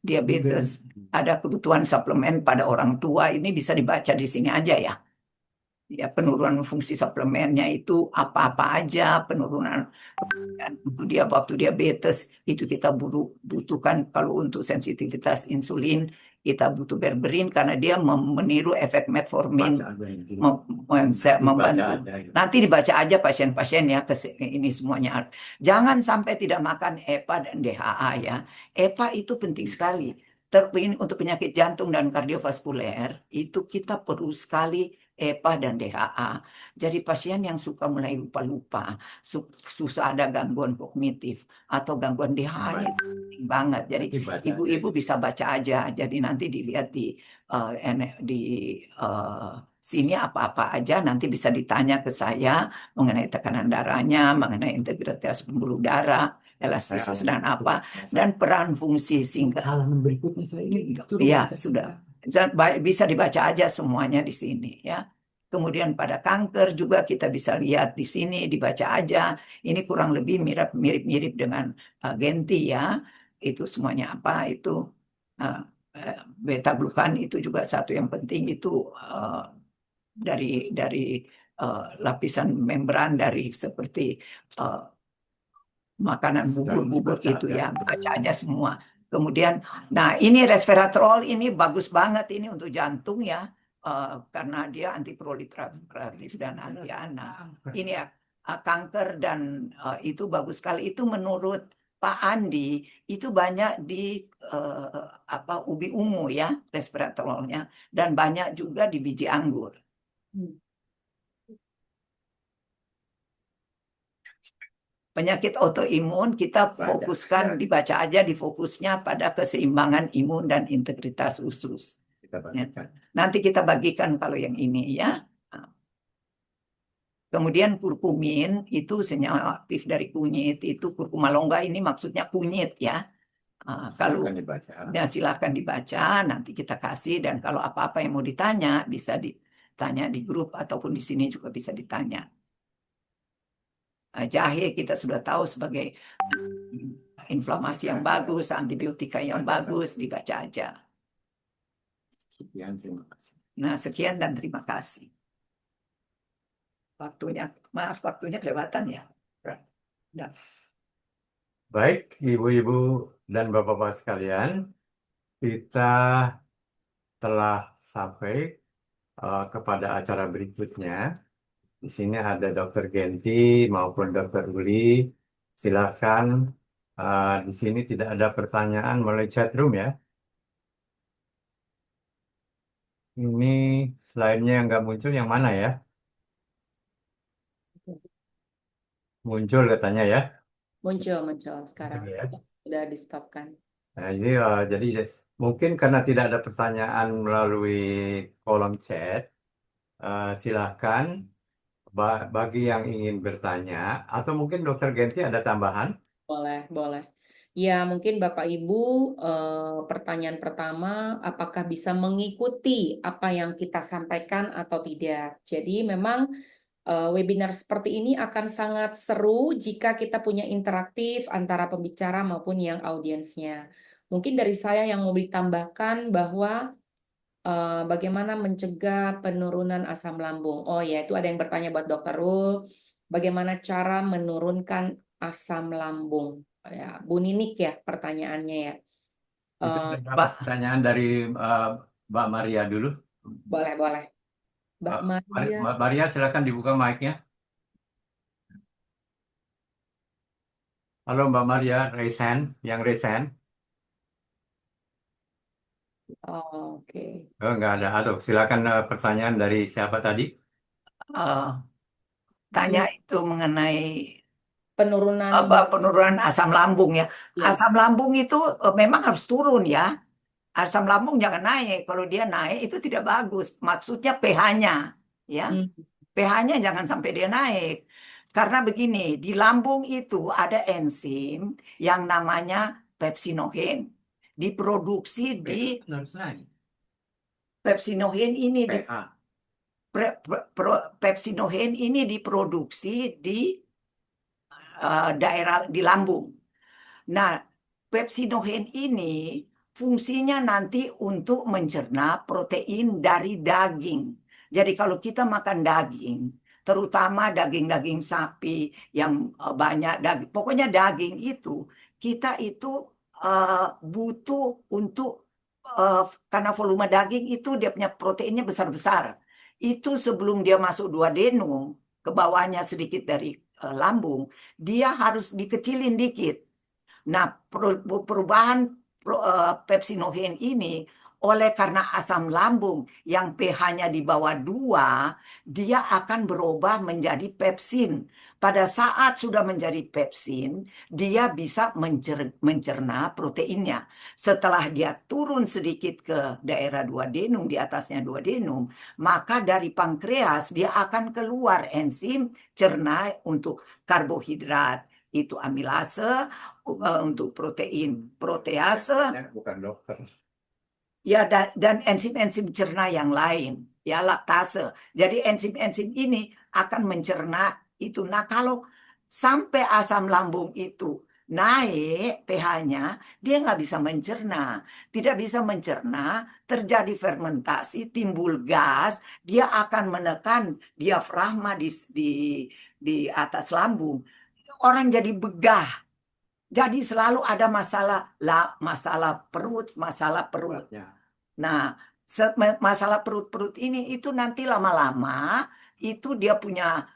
diabetes, ada kebutuhan suplemen pada orang tua. Ini bisa dibaca di sini aja ya. Ya, penurunan fungsi suplemennya itu apa-apa aja, penurunan dan untuk dia waktu diabetes itu kita butuhkan kalau untuk sensitivitas insulin kita butuh berberin karena dia meniru efek metformin baca ada yang di- membantu. dibaca ada ya. Nanti dibaca aja pasien-pasien ya ini semuanya. Jangan sampai tidak makan EPA dan DHA ya. EPA itu penting sekali. Ini untuk penyakit jantung dan kardiovaskuler itu kita perlu sekali EPA dan DHA. Jadi pasien yang suka mulai lupa-lupa, susah ada gangguan kognitif atau gangguan DHA itu penting banget. Jadi Nanti baca ibu-ibu aja. bisa baca aja. Jadi nanti dilihat di sini apa-apa aja nanti bisa ditanya ke saya mengenai tekanan darahnya, mengenai integritas pembuluh darah, elastisitas dan apa, dan peran fungsi singkat. Halaman berikutnya saya ini Iya, sudah. Bisa dibaca aja semuanya di sini ya. Kemudian pada kanker juga kita bisa lihat di sini, dibaca aja. Ini kurang lebih mirip-mirip dengan Genti ya. Itu semuanya apa itu uh, beta glukan itu juga satu yang penting itu dari lapisan membran dari seperti uh, makanan bubur-bubur Baca itu aja. ya, baca aja semua. Kemudian, nah ini resveratrol ini bagus banget ini untuk jantung ya, karena dia antiproliferatif dan anti anak. Ini ya kanker dan itu bagus sekali. Itu menurut Pak Andi itu banyak di apa ubi ungu ya resveratrolnya dan banyak juga di biji anggur. Penyakit autoimun kita fokuskan dibaca aja di fokusnya pada keseimbangan imun dan integritas usus. Kita bagikan. Nanti kita bagikan kalau yang ini ya. Kemudian kurkumin itu senyawa aktif dari kunyit itu kurkuma longga ini maksudnya kunyit ya. Kalau Silakan dibaca. ya silakan dibaca nanti kita kasih dan kalau apa-apa yang mau ditanya bisa ditanya di grup ataupun di sini juga bisa ditanya. Jahe kita sudah tahu sebagai inflamasi yang bagus, antibiotika yang bagus, dibaca aja. Sekian, terima kasih. Nah, sekian dan terima kasih. Maaf waktunya kelewatan ya. Nah. Baik, ibu-ibu dan bapak-bapak sekalian, kita telah sampai kepada acara berikutnya. Di sini ada Dr. Genti maupun Dr. Uli. Silakan. Di sini tidak ada pertanyaan melalui chat room ya. Ini slide-nya yang nggak muncul yang mana ya? Muncul katanya ya. Muncul sekarang Muncul ya. sudah di stopkan. Nah, ini, jadi mungkin karena tidak ada pertanyaan melalui kolom chat, silakan bagi yang ingin bertanya, atau mungkin Dokter Genti ada tambahan? Boleh. Ya, mungkin Bapak Ibu, pertanyaan pertama, apakah bisa mengikuti apa yang kita sampaikan atau tidak? Jadi memang webinar seperti ini akan sangat seru jika kita punya interaktif antara pembicara maupun yang audiensnya. Mungkin dari saya yang mau ditambahkan bahwa bagaimana mencegah penurunan asam lambung. Oh ya, itu ada yang bertanya buat Dokter Rul, bagaimana cara menurunkan asam lambung? Ya, Bu Ninik ya pertanyaannya ya. Itu Eh, dapat pertanyaan dari Mbak Maria dulu. boleh. Mbak Maria. Mbak Maria, silakan dibuka mic-nya. Halo Mbak Maria, raise hand, yang raise hand. Oke. Oh, nggak ada. Atau silakan pertanyaan dari siapa tadi? Eh, Tanya Di itu mengenai penurunan penurunan asam lambung ya. ya. Asam lambung itu memang harus turun ya. Asam lambung jangan naik. Kalau dia naik itu tidak bagus. Maksudnya pH-nya ya. Hmm. pH-nya jangan sampai dia naik. Karena begini, di lambung itu ada enzim yang namanya pepsinogen. Diproduksi di Harus naik. pepsinogen ini di pH. pepsinogen ini diproduksi di daerah di lambung. Nah, pepsinogen ini fungsinya nanti untuk mencerna protein dari daging. Jadi kalau kita makan daging, terutama daging-daging sapi yang banyak daging, pokoknya daging itu kita itu butuh untuk karena volume daging itu dia punya proteinnya besar-besar. Itu sebelum dia masuk duodenum ke bawahnya sedikit dari lambung, dia harus dikecilin dikit. Nah, perubahan pepsinogen ini oleh karena asam lambung yang pH-nya di bawah 2, dia akan berubah menjadi pepsin. Pada saat sudah menjadi pepsin, dia bisa mencerna proteinnya. Setelah dia turun sedikit ke daerah duodenum, di atasnya duodenum, maka dari pankreas dia akan keluar enzim cerna untuk karbohidrat. Itu amilase, untuk protein, protease, Bukan dokter. ya dan enzim-enzim cerna yang lain, ya laktase. Jadi enzim-enzim ini akan mencerna itu. Nah, kalau sampai asam lambung itu naik pH-nya, dia nggak bisa mencerna. Tidak bisa mencerna, terjadi fermentasi, timbul gas, dia akan menekan diafragma di atas lambung. Orang jadi begah. Jadi selalu ada masalah perut, masalah perut. Nah, masalah perut-perut ini itu nanti lama-lama itu dia punya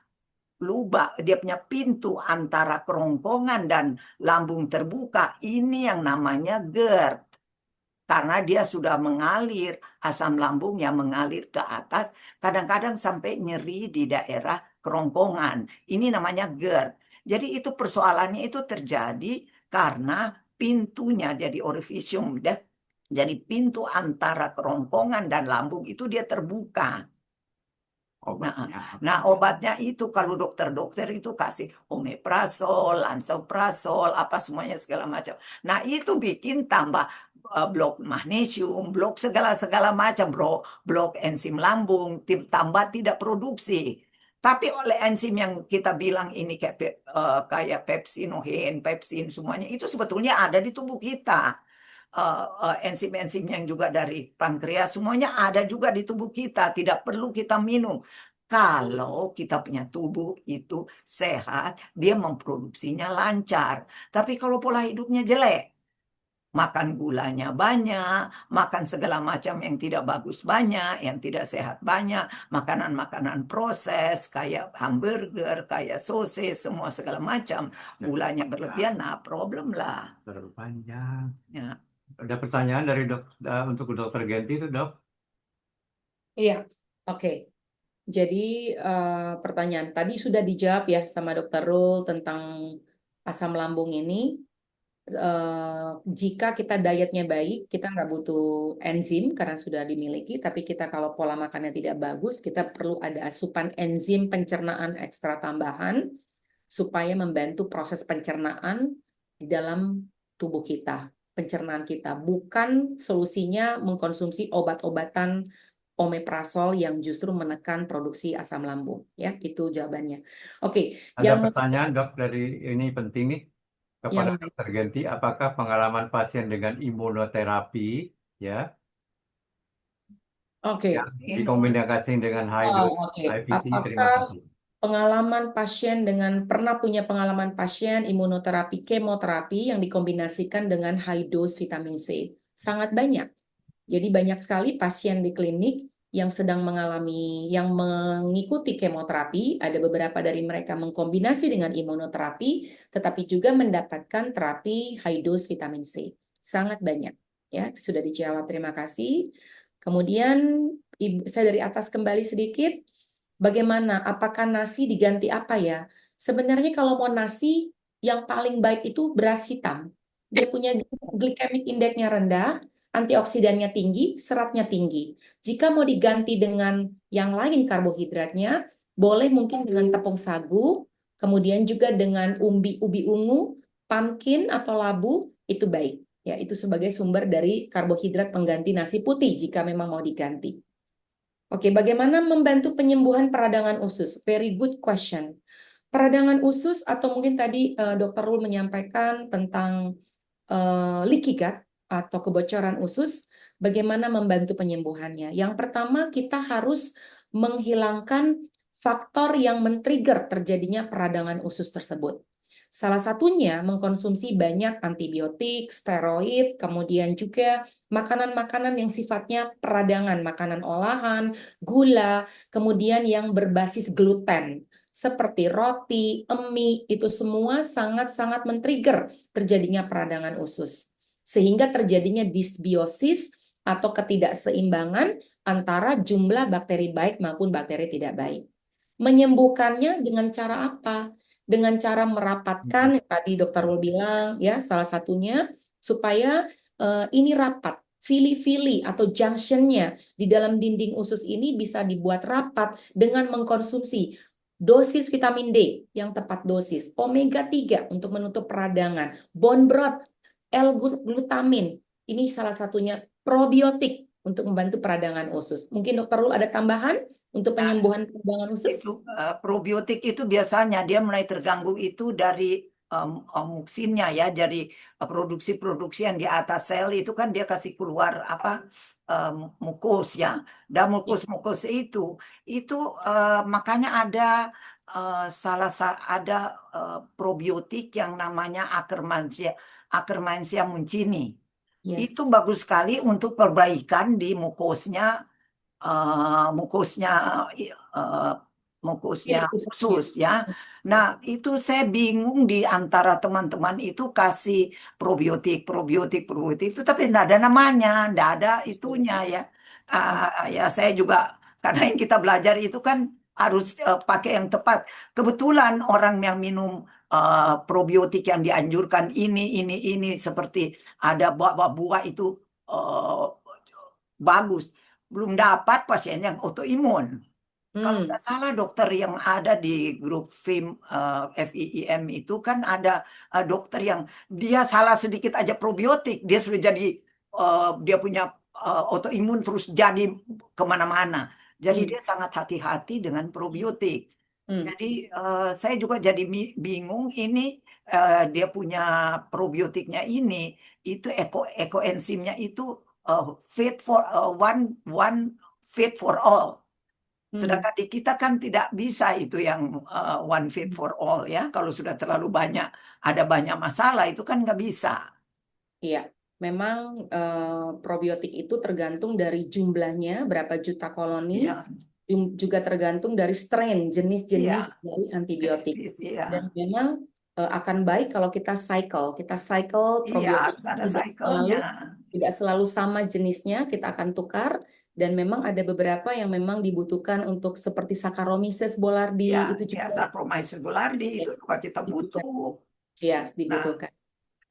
lubang, dia punya pintu antara kerongkongan dan lambung terbuka. Ini yang namanya GERD. Karena dia sudah mengalir, asam lambung yang mengalir ke atas, kadang-kadang sampai nyeri di daerah kerongkongan. Ini namanya GERD. Jadi itu persoalannya itu terjadi karena pintunya jadi orifisium. Jadi pintu antara kerongkongan dan lambung itu dia terbuka. Nah, obatnya itu kalau dokter-dokter itu kasih omeprazol, lansoprazol, apa semuanya segala macam. Nah, itu bikin tambah blok magnesium, blok segala-segala macam, blok enzim lambung, tambah tidak produksi. Tapi oleh enzim yang kita bilang ini kayak pepsinogen, pepsin semuanya itu sebetulnya ada di tubuh kita. Enzim-enzim yang juga dari pankreas semuanya ada juga di tubuh kita, tidak perlu kita minum. Kalau kita punya tubuh itu sehat, dia memproduksinya lancar. Tapi kalau pola hidupnya jelek, makan gulanya banyak, makan segala macam yang tidak bagus banyak, yang tidak sehat banyak, makanan-makanan proses kayak hamburger, kayak sosis, semua segala macam, gulanya berlebihan, nah problem lah. Terlalu panjang. Ya. Ada pertanyaan dari untuk dokter Genti itu, dok? Iya, oke. Jadi pertanyaan tadi sudah dijawab ya sama Dokter Rul tentang asam lambung ini. Jika kita dietnya baik, kita nggak butuh enzim karena sudah dimiliki. Tapi kita kalau pola makannya tidak bagus, kita perlu ada asupan enzim pencernaan ekstra tambahan supaya membantu proses pencernaan di dalam tubuh kita, pencernaan kita. Bukan solusinya mengkonsumsi obat-obatan omeprazol yang justru menekan produksi asam lambung. Ya, itu jawabannya. Oke, Ada yang pertanyaan, dok, dari ini penting nih kepada yang dokter Genti. Apakah pengalaman pasien dengan imunoterapi, ya, oke. yang dikombinasikan dengan high dose Oke. IVC? Terima Apakah kasih. pengalaman pasien pernah punya pengalaman pasien imunoterapi kemoterapi yang dikombinasikan dengan high dose vitamin C? Sangat banyak. Jadi banyak sekali pasien di klinik yang sedang yang mengikuti kemoterapi, ada beberapa dari mereka mengkombinasi dengan imunoterapi, tetapi juga mendapatkan terapi high dose vitamin C. Sangat banyak. Ya, sudah dijawab. Terima kasih. Kemudian saya dari atas kembali sedikit. Bagaimana? Apakah nasi diganti apa ya? Sebenarnya kalau mau nasi, yang paling baik itu beras hitam. Dia punya glycemic index-nya rendah, antioksidannya tinggi, seratnya tinggi. Jika mau diganti dengan yang lain karbohidratnya, boleh mungkin dengan tepung sagu, kemudian juga dengan ubi ungu, pumpkin atau labu, itu baik. Ya, itu sebagai sumber dari karbohidrat pengganti nasi putih jika memang mau diganti. Oke, bagaimana membantu penyembuhan peradangan usus? Very good question. Peradangan usus atau mungkin tadi Dr. Rul menyampaikan tentang leaky gut atau kebocoran usus, bagaimana membantu penyembuhannya? Yang pertama, kita harus menghilangkan faktor yang men-trigger terjadinya peradangan usus tersebut. Salah satunya mengkonsumsi banyak antibiotik, steroid, kemudian juga makanan-makanan yang sifatnya peradangan, makanan olahan, gula, kemudian yang berbasis gluten, seperti roti, mie, itu semua sangat-sangat men-trigger terjadinya peradangan usus. Sehingga terjadinya disbiosis atau ketidakseimbangan antara jumlah bakteri baik maupun bakteri tidak baik. Menyembuhkannya dengan cara apa? Dengan cara merapatkan, tadi Dr. Rul bilang, ya salah satunya supaya ini rapat, fili-fili atau junctionnya di dalam dinding usus ini bisa dibuat rapat dengan mengkonsumsi dosis vitamin D yang tepat dosis, omega 3 untuk menutup peradangan, bone broth, L-glutamin, ini salah satunya probiotik untuk membantu peradangan usus. Mungkin Dr. Rul ada tambahan untuk penyembuhan peradangan usus? Itu probiotik itu biasanya dia mulai terganggu itu dari muksinnya ya, dari produksi-produksi yang di atas sel itu kan dia kasih keluar apa mukus ya, dan mukus-mukus itu makanya ada ada probiotik yang namanya Akkermansia muncini. Yes. Itu bagus sekali untuk perbaikan di mukusnya mukusnya uh, mukusnya Ya, usus ya. Nah, itu saya bingung di antara teman-teman itu kasih probiotik itu, tapi tidak ada namanya, tidak ada itunya ya. Ya saya juga karena yang kita belajar itu kan harus pakai yang tepat. Kebetulan orang yang minum probiotik yang dianjurkan ini seperti ada buah-buah itu bagus belum dapat pasien yang autoimun. Kalau tidak salah dokter yang ada di grup FIIM itu kan ada dokter yang dia salah sedikit aja probiotik, dia sudah jadi dia punya autoimun terus jadi kemana-mana. Jadi dia sangat hati-hati dengan probiotik. Jadi saya juga jadi bingung ini dia punya probiotiknya ini itu ekoenzimnya itu fit for one fit for all. Sedangkan di kita kan tidak bisa itu yang one fit for all ya. Kalau sudah terlalu banyak, ada banyak masalah itu kan nggak bisa. Iya, memang probiotik itu tergantung dari jumlahnya, berapa juta koloni, Iya, juga tergantung dari strain, jenis-jenis iya, dari antibiotik. iya. Dan memang akan baik kalau kita cycle Iya, probiotik harus ada tidak cycle-nya. selalu sama jenisnya, kita akan tukar. Dan memang ada beberapa yang memang dibutuhkan untuk seperti Saccharomyces boulardii, Ya, itu juga Saccharomyces boulardii itu juga kita dibutuhkan. butuh. Ya, Nah, dibutuhkan.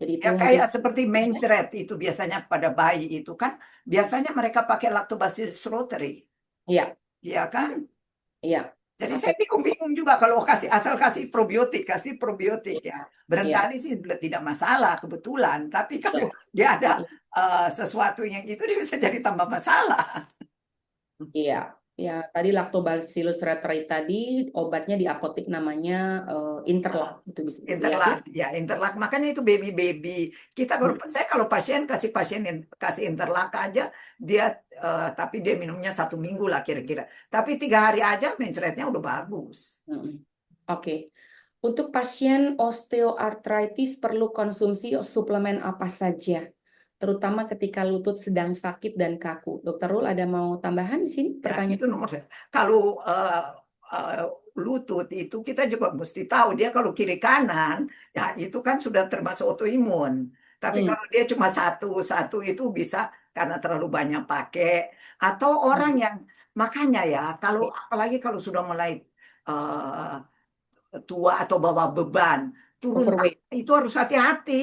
Jadi itu ya mungkin kayak seperti mencret itu biasanya pada bayi itu kan biasanya mereka pakai lactobacillus reuteri, iya, ya kan? iya. Jadi saya bingung-bingung juga kalau asal kasih probiotik ya. Barangkali sih tidak masalah kebetulan, tapi kalau dia ada sesuatu yang itu dia bisa jadi tambah masalah. Iya, ya tadi Lactobacillus reuteri tadi obatnya di apotek namanya Interlock, itu bisa dilihat ya. Interlak makanya itu baby kita kalau pasien kasih interlak aja dia tapi dia minumnya 1 minggu lah kira-kira, tapi 3 hari aja mencretnya udah bagus. Oke. Untuk pasien osteoartritis perlu konsumsi suplemen apa saja, terutama ketika lutut sedang sakit dan kaku. Dokter Rul ada mau tambahan di sini? Ya, Pertanyaan. itu nomor kalau lutut itu kita juga mesti tahu dia kalau kiri kanan ya itu kan sudah termasuk autoimun. Tapi Hmm. kalau dia cuma satu itu bisa karena terlalu banyak pakai. Atau orang yang, makanya ya, kalau apalagi kalau sudah mulai eh, tua atau bawa beban, turun Overweight. tangga itu harus hati-hati.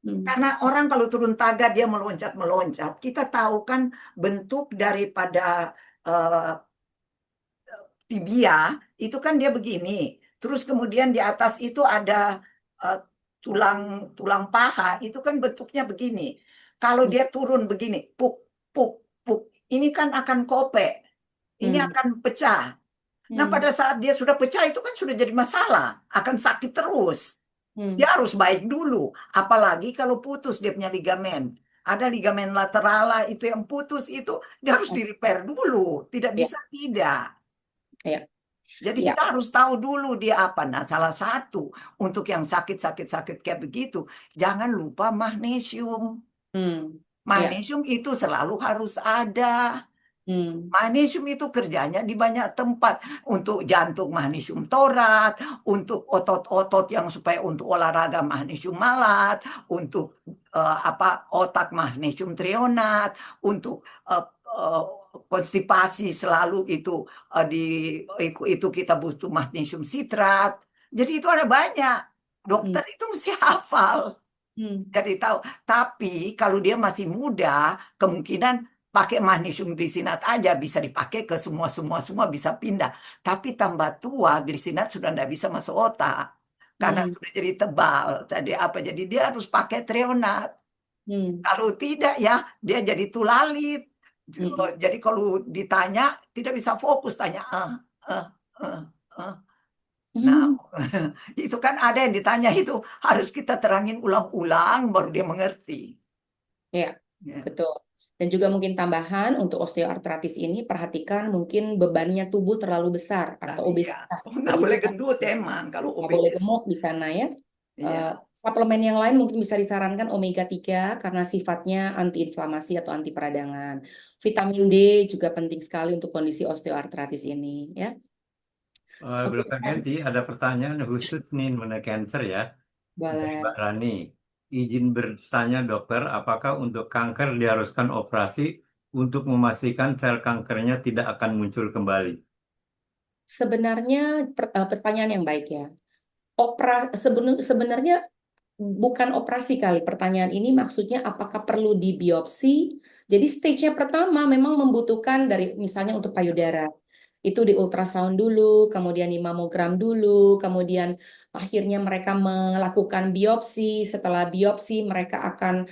Hmm. Karena orang kalau turun tangga dia meloncat-meloncat, kita tahu kan bentuk daripada eh, tibia itu kan dia begini. Terus kemudian di atas itu ada eh, tulang tulang paha itu kan bentuknya begini. Kalau dia turun begini, puk puk puk, ini kan akan kopek, ini Hmm. akan pecah. Nah, Hmm. pada saat dia sudah pecah itu kan sudah jadi masalah, akan sakit terus. Hmm. Dia harus baik dulu, apalagi kalau putus dia punya ligamen. Ada ligamen lateral itu yang putus itu dia harus di repair dulu, tidak Ya, bisa tidak. ya, Jadi ya. kita harus tahu dulu dia apa. Nah, salah satu untuk yang sakit-sakit kayak begitu, jangan lupa magnesium. Hmm. Ya. Magnesium itu selalu harus ada. Hmm. Magnesium itu kerjanya di banyak tempat. Untuk jantung magnesium torat, untuk otot-otot yang supaya untuk olahraga magnesium malat, untuk apa otak magnesium trionat, untuk eh, eh, konstipasi selalu itu di itu kita butuh magnesium sitrat. Jadi itu ada banyak. Hmm. Dokter itu mesti hafal. Hmm. Jadi tahu. Tapi kalau dia masih muda, kemungkinan pakai magnesium glisinat aja bisa dipakai ke semua bisa pindah. Tapi tambah tua, glisinat sudah tidak bisa masuk otak karena Hmm. sudah jadi tebal. Jadi apa? Jadi dia harus pakai treonat. Hmm. Kalau tidak ya dia jadi tulalit. Hmm. Jadi kalau ditanya tidak bisa fokus tanya ah, ah, ah. Nah, Hmm. itu kan ada yang ditanya itu harus kita terangin ulang-ulang baru dia mengerti. Ya, Ya. betul. Dan juga mungkin tambahan untuk osteoartritis ini, perhatikan mungkin bebannya tubuh terlalu besar Nah, atau iya. obesitas. Nggak Jadi itu boleh gendut emang kalau nggak boleh obes. gemuk di sana ya. Eh, Iya. suplemen yang lain mungkin bisa disarankan omega 3 karena sifatnya antiinflamasi atau anti peradangan. Vitamin D juga penting sekali untuk kondisi osteoartritis ini ya. Oke, Dokter Genti, ada pertanyaan khusus nih mengenai cancer ya dari boleh. Mbak Rani. Izin bertanya dokter, apakah untuk kanker diharuskan operasi untuk memastikan sel kankernya tidak akan muncul kembali? Sebenarnya pertanyaan yang baik ya. Sebenarnya bukan operasi kali. Pertanyaan ini maksudnya apakah perlu dibiopsi? Jadi stage-nya pertama memang membutuhkan dari misalnya untuk payudara. Itu di ultrasound dulu, kemudian di mamogram dulu, kemudian akhirnya mereka melakukan biopsi. Setelah biopsi mereka akan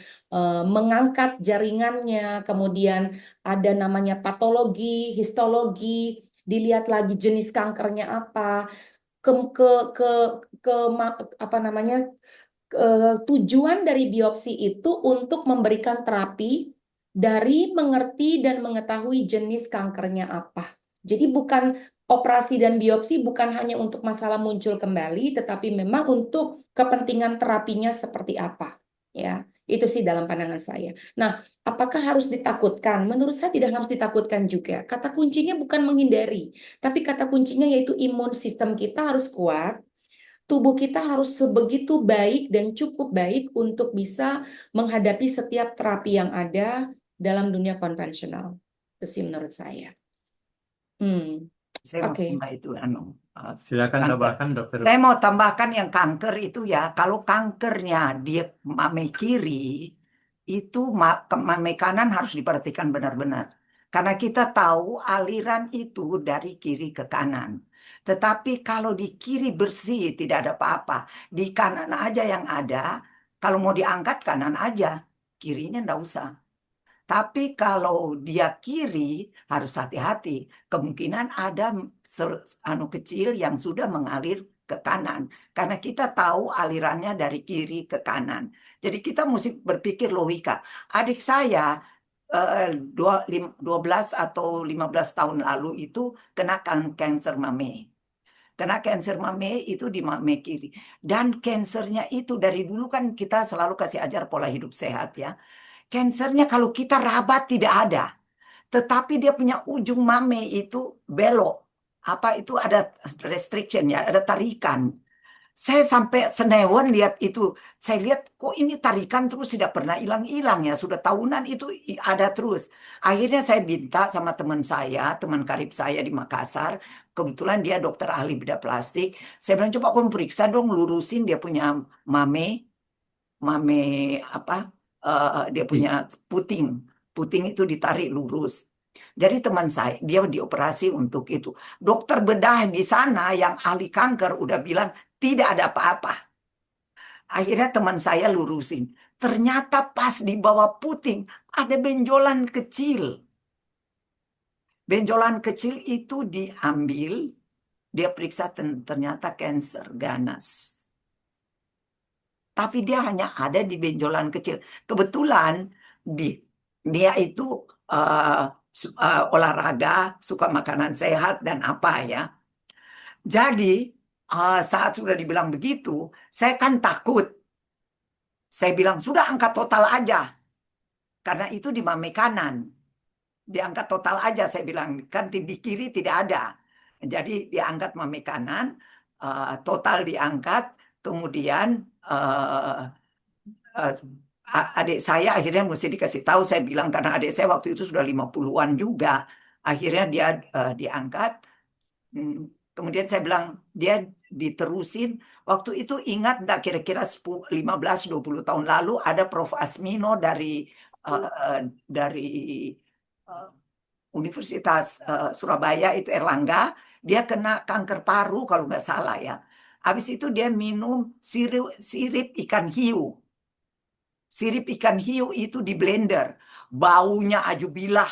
mengangkat jaringannya, kemudian ada namanya patologi, histologi, dilihat lagi jenis kankernya apa, ke ke ke apa namanya tujuan dari biopsi itu untuk memberikan terapi dari mengerti dan mengetahui jenis kankernya apa. Jadi bukan operasi dan biopsi bukan hanya untuk masalah muncul kembali, tetapi memang untuk kepentingan terapinya seperti apa. Ya, itu sih dalam pandangan saya. Nah, apakah harus ditakutkan? Menurut saya tidak harus ditakutkan juga. Kata kuncinya bukan menghindari, tapi kata kuncinya yaitu imun sistem kita harus kuat, tubuh kita harus sebegitu baik dan cukup baik untuk bisa menghadapi setiap terapi yang ada dalam dunia konvensional. Itu sih menurut saya. Hmm, Saya mau oke. tambah itu Silakan kanker. tambahkan dokter. Saya mau tambahkan yang kanker itu ya, kalau kankernya dia mame kiri, itu mame kanan harus diperhatikan benar-benar. Karena kita tahu aliran itu dari kiri ke kanan. Tetapi kalau di kiri bersih tidak ada apa-apa, di kanan aja yang ada, kalau mau diangkat kanan aja, kirinya enggak usah. Tapi kalau dia kiri harus hati-hati. Kemungkinan ada anu kecil yang sudah mengalir ke kanan. Karena kita tahu alirannya dari kiri ke kanan. Jadi kita mesti berpikir logika. Adik saya 12 atau 15 tahun lalu itu kena kanker mame. Kena kanker mame itu di mame kiri. Dan kansernya itu dari dulu kan kita selalu kasih ajar pola hidup sehat ya. Kansernya kalau kita rabat tidak ada, tetapi dia punya ujung mame itu belok. Apa itu ada restriction ya, ada tarikan. Saya sampai senewan lihat itu. Saya lihat kok ini tarikan terus tidak pernah hilang-hilang ya. Sudah tahunan itu ada terus. Akhirnya saya minta sama teman saya, teman karib saya di Makassar. Kebetulan dia dokter ahli bedah plastik. Saya bilang coba kamu periksa dong, lurusin dia punya mame, mame apa? Dia Putih. punya puting. Puting itu ditarik lurus. Jadi teman saya, dia dioperasi untuk itu. Dokter bedah di sana yang ahli kanker udah bilang tidak ada apa-apa. Akhirnya teman saya lurusin. Ternyata pas di bawah puting ada benjolan kecil. Benjolan kecil itu diambil, dia periksa ternyata kanker ganas. Tapi dia hanya ada di benjolan kecil. Kebetulan dia itu olahraga, suka makanan sehat dan apa ya. Jadi saat sudah dibilang begitu, saya kan takut. Saya bilang, sudah angkat total aja. Karena itu di mame kanan. Diangkat total aja, saya bilang. Kan di kiri tidak ada. Jadi diangkat mame kanan, total diangkat. Kemudian adik saya akhirnya mesti dikasih tahu. Saya bilang, karena adik saya waktu itu sudah 50-an juga. Akhirnya dia diangkat. Kemudian saya bilang, dia diterusin. Waktu itu ingat enggak kira-kira 15-20 tahun lalu ada Prof. Asmino dari uh, Universitas Surabaya itu Erlangga. Dia kena kanker paru kalau nggak salah ya. Habis itu dia minum sirip ikan hiu. Sirip ikan hiu itu di blender. Baunya ajubilah.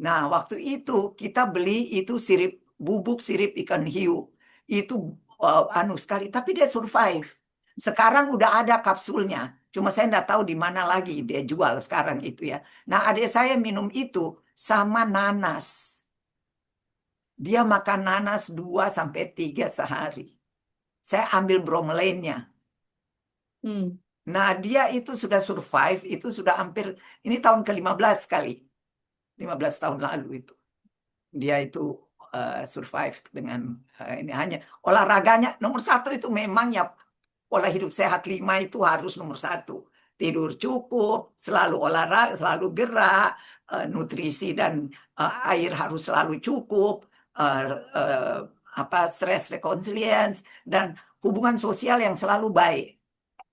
Nah, waktu itu kita beli itu bubuk sirip ikan hiu. Itu anu sekali, tapi dia survive. Sekarang udah ada kapsulnya. Cuma saya nggak tahu di mana lagi dia jual sekarang itu ya. Nah, adik saya minum itu sama nanas. Dia makan nanas 2 sampai 3 sehari. Saya ambil bromelainnya. Hmm. Nah, dia itu sudah survive, itu sudah hampir, ini tahun ke-15 kali. 15 tahun lalu itu. Dia itu survive dengan ini hanya olahraganya nomor 1 itu memang ya pola hidup sehat 5 itu harus nomor 1. Tidur cukup, selalu olahraga, selalu gerak, nutrisi dan air harus selalu cukup, stress reconciliance dan hubungan sosial yang selalu baik.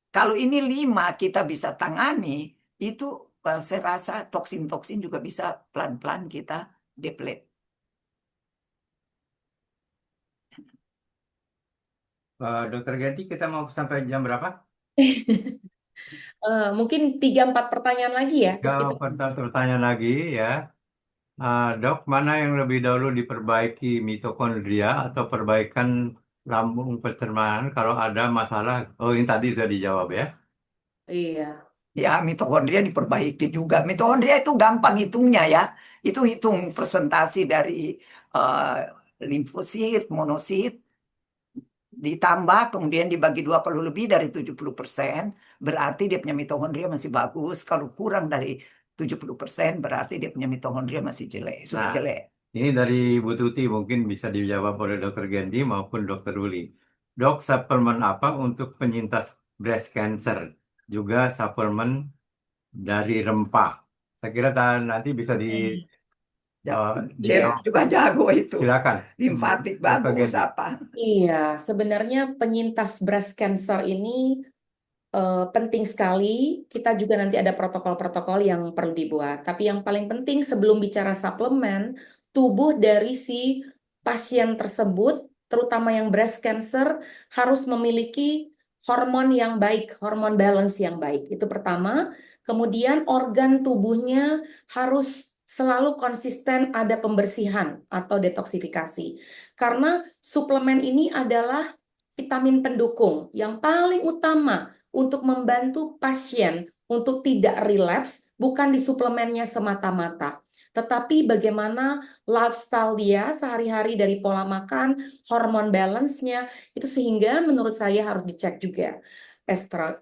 Kalau ini 5 kita bisa tangani, itu saya rasa toksin-toksin juga bisa pelan-pelan kita deplete. Dokter Genti, kita mau sampai jam berapa? Mungkin 3-4 pertanyaan lagi ya, terus kita Pertanyaan lagi ya. Dok, mana yang lebih dahulu diperbaiki, mitokondria atau perbaikan lambung pencernaan kalau ada masalah? Oh, ini tadi sudah dijawab ya. iya. Ya, mitokondria diperbaiki juga. Mitokondria itu gampang hitungnya ya. Itu hitung presentasi dari limfosit, monosit, ditambah kemudian dibagi 2 kalau lebih dari 70%, berarti dia punya mitokondria masih bagus. Kalau kurang dari 70%, berarti dia punya mitokondria masih jelek, sudah Nah, jelek. ini dari Bu Tuti mungkin bisa dijawab oleh Dokter Genti maupun Dokter Uli. Dok, suplemen apa untuk penyintas breast cancer? Juga suplemen dari rempah. Saya kira nanti bisa Ya, dia Iya. dijawab. juga jago itu. Silakan. Limfatik Dokter bagus Genti. apa? Iya, sebenarnya penyintas breast cancer ini penting sekali. Kita juga nanti ada protokol-protokol yang perlu dibuat. Tapi yang paling penting sebelum bicara suplemen, tubuh dari si pasien tersebut, terutama yang breast cancer, harus memiliki hormon yang baik, hormon balance yang baik. Itu pertama. Kemudian organ tubuhnya harus selalu konsisten ada pembersihan atau detoksifikasi. Karena suplemen ini adalah vitamin pendukung yang paling utama untuk membantu pasien untuk tidak relapse, bukan di suplemennya semata-mata, tetapi bagaimana lifestyle dia sehari-hari dari pola makan, hormon balance-nya, itu sehingga menurut saya harus dicek juga.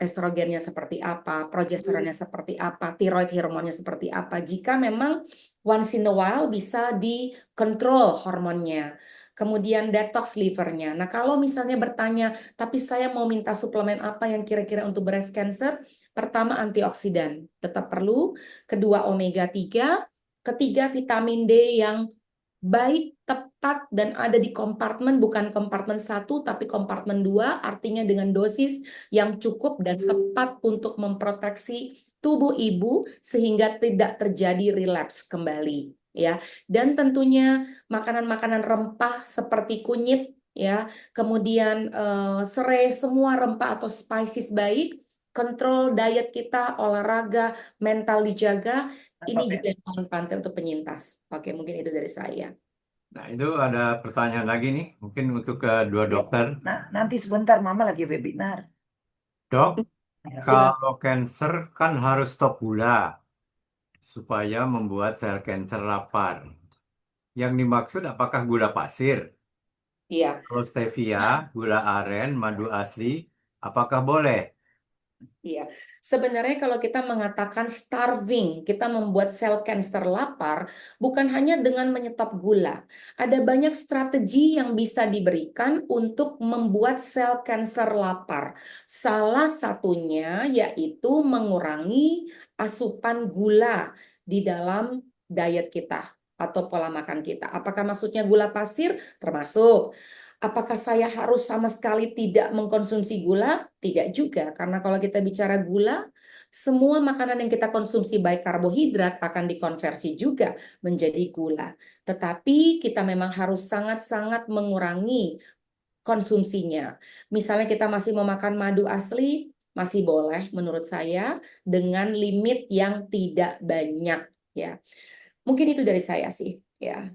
Estrogennya seperti apa, progesteronnya seperti apa, tiroid hormonnya seperti apa. Jika memang once in a while bisa dikontrol hormonnya. kemudian detox livernya. Nah, kalau misalnya bertanya, tapi saya mau minta suplemen apa yang kira-kira untuk breast cancer? Pertama, antioksidan tetap perlu, kedua omega 3, ketiga vitamin D yang baik, tepat, dan ada di kompartemen, bukan kompartemen 1, tapi kompartemen 2, artinya dengan dosis yang cukup dan tepat untuk memproteksi tubuh ibu sehingga tidak terjadi relapse kembali. Ya, dan tentunya makanan-makanan rempah seperti kunyit, ya, kemudian serai, semua rempah atau spices baik, kontrol diet kita, olahraga, mental dijaga, ini juga yang paling penting untuk penyintas. Oke, mungkin itu dari saya. Nah, itu ada pertanyaan lagi nih, mungkin untuk kedua dokter. Nah, nanti sebentar, Mama lagi webinar. Dok, Ya. kalau cancer kan harus stop gula supaya membuat sel cancer lapar. Yang dimaksud apakah gula pasir? Iya. Kalau stevia, gula aren, madu asli, apakah boleh? Iya, sebenarnya kalau kita mengatakan starving, kita membuat sel cancer lapar, bukan hanya dengan menyetop gula. Ada banyak strategi yang bisa diberikan untuk membuat sel cancer lapar. Salah satunya yaitu mengurangi asupan gula di dalam diet kita atau pola makan kita. Apakah maksudnya gula pasir? Termasuk. Apakah saya harus sama sekali tidak mengkonsumsi gula? Tidak juga, karena kalau kita bicara gula, semua makanan yang kita konsumsi baik karbohidrat akan dikonversi juga menjadi gula. Tetapi kita memang harus sangat-sangat mengurangi konsumsinya. Misalnya kita masih mau makan madu asli, masih boleh menurut saya dengan limit yang tidak banyak, ya. Mungkin itu dari saya sih, ya.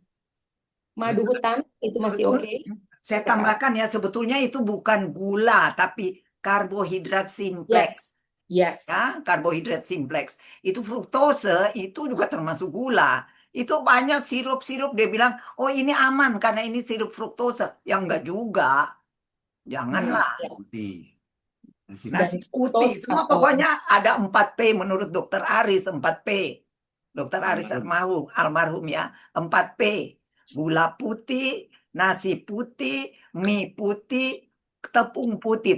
Madu hutan itu masih oke. Saya tambahkan ya, sebetulnya itu bukan gula, tapi karbohidrat simplex. Yes. Ya, karbohidrat simplex. Itu fruktose, itu juga termasuk gula. Itu banyak sirup-sirup, dia bilang, oh ini aman karena ini sirup fruktose. Ya enggak juga. Janganlah. Putih. Nasi putih, semua pokoknya ada 4P menurut Dokter Aris, 4P. Dokter Aris almarhum ya, 4P. Gula putih, nasi putih, mie putih, tepung putih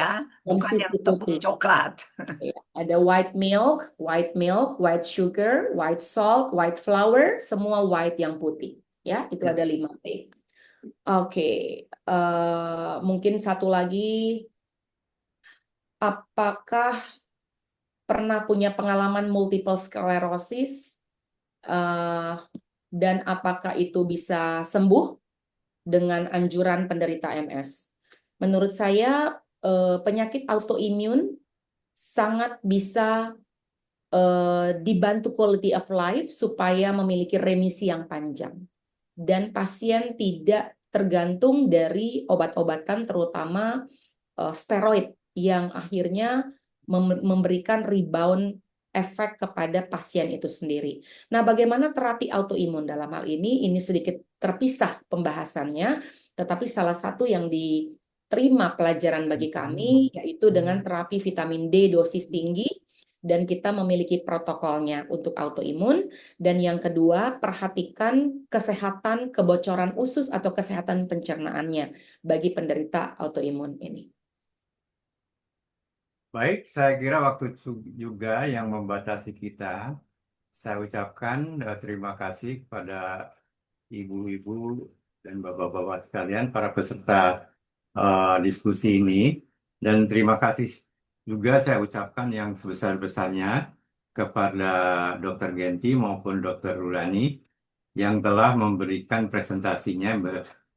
ya, bukan yang tepung coklat. Ada white milk, white sugar, white salt, white flour, semua white yang putih. Ya, itu ada 5P. Oke, mungkin satu lagi, apakah pernah punya pengalaman multiple sclerosis dan apakah itu bisa sembuh dengan anjuran penderita MS? Menurut saya penyakit autoimun sangat bisa dibantu quality of life supaya memiliki remisi yang panjang. Dan pasien tidak tergantung dari obat-obatan terutama steroid yang akhirnya memberikan rebound efek kepada pasien itu sendiri. Nah, bagaimana terapi autoimun dalam hal ini? Ini sedikit terpisah pembahasannya, tetapi salah satu yang diterima pelajaran bagi kami yaitu dengan terapi vitamin D dosis tinggi, dan kita memiliki protokolnya untuk autoimun. Dan yang kedua, perhatikan kesehatan kebocoran usus atau kesehatan pencernaannya bagi penderita autoimun ini. Baik, saya kira waktu juga yang membatasi kita. Saya ucapkan terima kasih kepada ibu-ibu dan bapak-bapak sekalian, para peserta diskusi ini. Dan terima kasih juga saya ucapkan yang sebesar-besarnya kepada Dr. Genti maupun Dr. Rulani yang telah memberikan presentasinya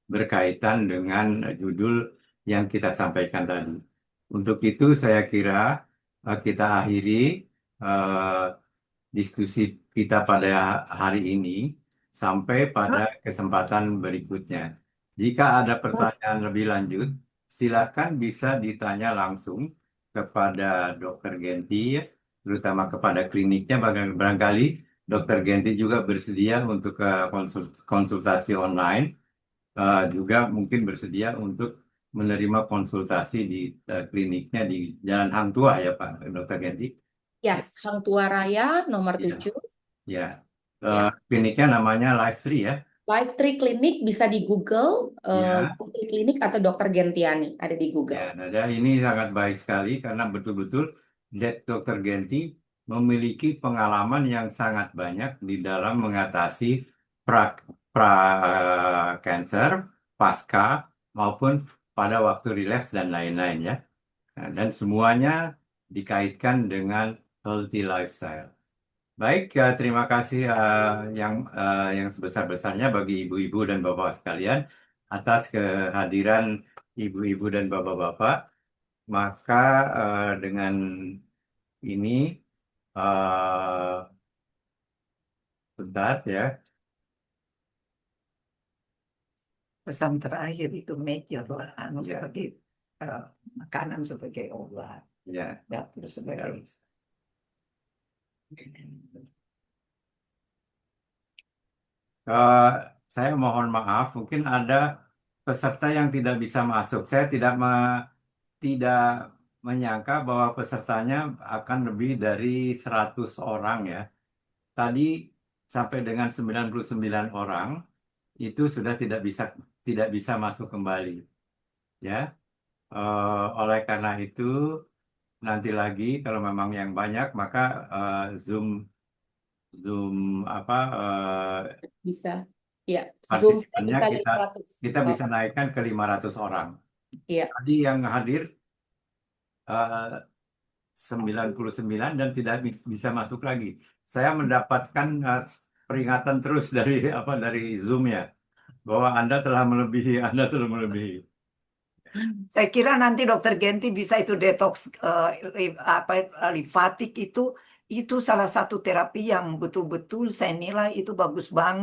berkaitan dengan judul yang kita sampaikan tadi. Untuk itu saya kira kita akhiri diskusi kita pada hari ini sampai pada kesempatan berikutnya. Jika ada pertanyaan lebih lanjut, silakan bisa ditanya langsung kepada Dr. Genti, terutama kepada kliniknya. Barangkali Dr. Genti juga bersedia untuk konsultasi online, juga mungkin bersedia untuk menerima konsultasi di kliniknya di Jalan Hang Tuah ya Pak Dr. Genti. Yes, Hang Tuah Raya nomor 7. Ya, kliniknya namanya Life Tree ya. Live Tree Clinic bisa di Google, Ya, Live Tree Clinic atau Dokter Gentiani ada di Google. ya, dan ini sangat baik sekali karena betul-betul Dr. Genti memiliki pengalaman yang sangat banyak di dalam mengatasi pra-cancer, pasca, maupun pada waktu relapse dan lain-lain ya. Nah, dan semuanya dikaitkan dengan healthy lifestyle. Baik, terima kasih yang sebesar-besarnya bagi ibu-ibu dan bapak sekalian atas kehadiran ibu-ibu dan bapak-bapak. Maka dengan ini eh bentar ya. Pesan terakhir itu make your Ya, sebagai makanan sebagai obat, ya. dapur sebagai Eh, saya mohon maaf, mungkin ada peserta yang tidak bisa masuk. Saya tidak menyangka bahwa pesertanya akan lebih dari 100 orang ya. Tadi sampai dengan 99 orang itu sudah tidak bisa masuk kembali ya. Oleh karena itu nanti lagi kalau memang yang banyak maka Zoom Zoom apa Bisa. Ya, Zoom saya partisipannya bisa kita 500. kita Oh, bisa naikkan ke 500 orang. iya. Tadi yang hadir eh, 99 dan tidak bisa masuk lagi. Saya mendapatkan peringatan terus dari Zoom ya bahwa Anda telah melebihi. Saya kira nanti Dokter Genti bisa itu detox lifatik itu salah satu terapi yang betul-betul saya nilai itu bagus banget.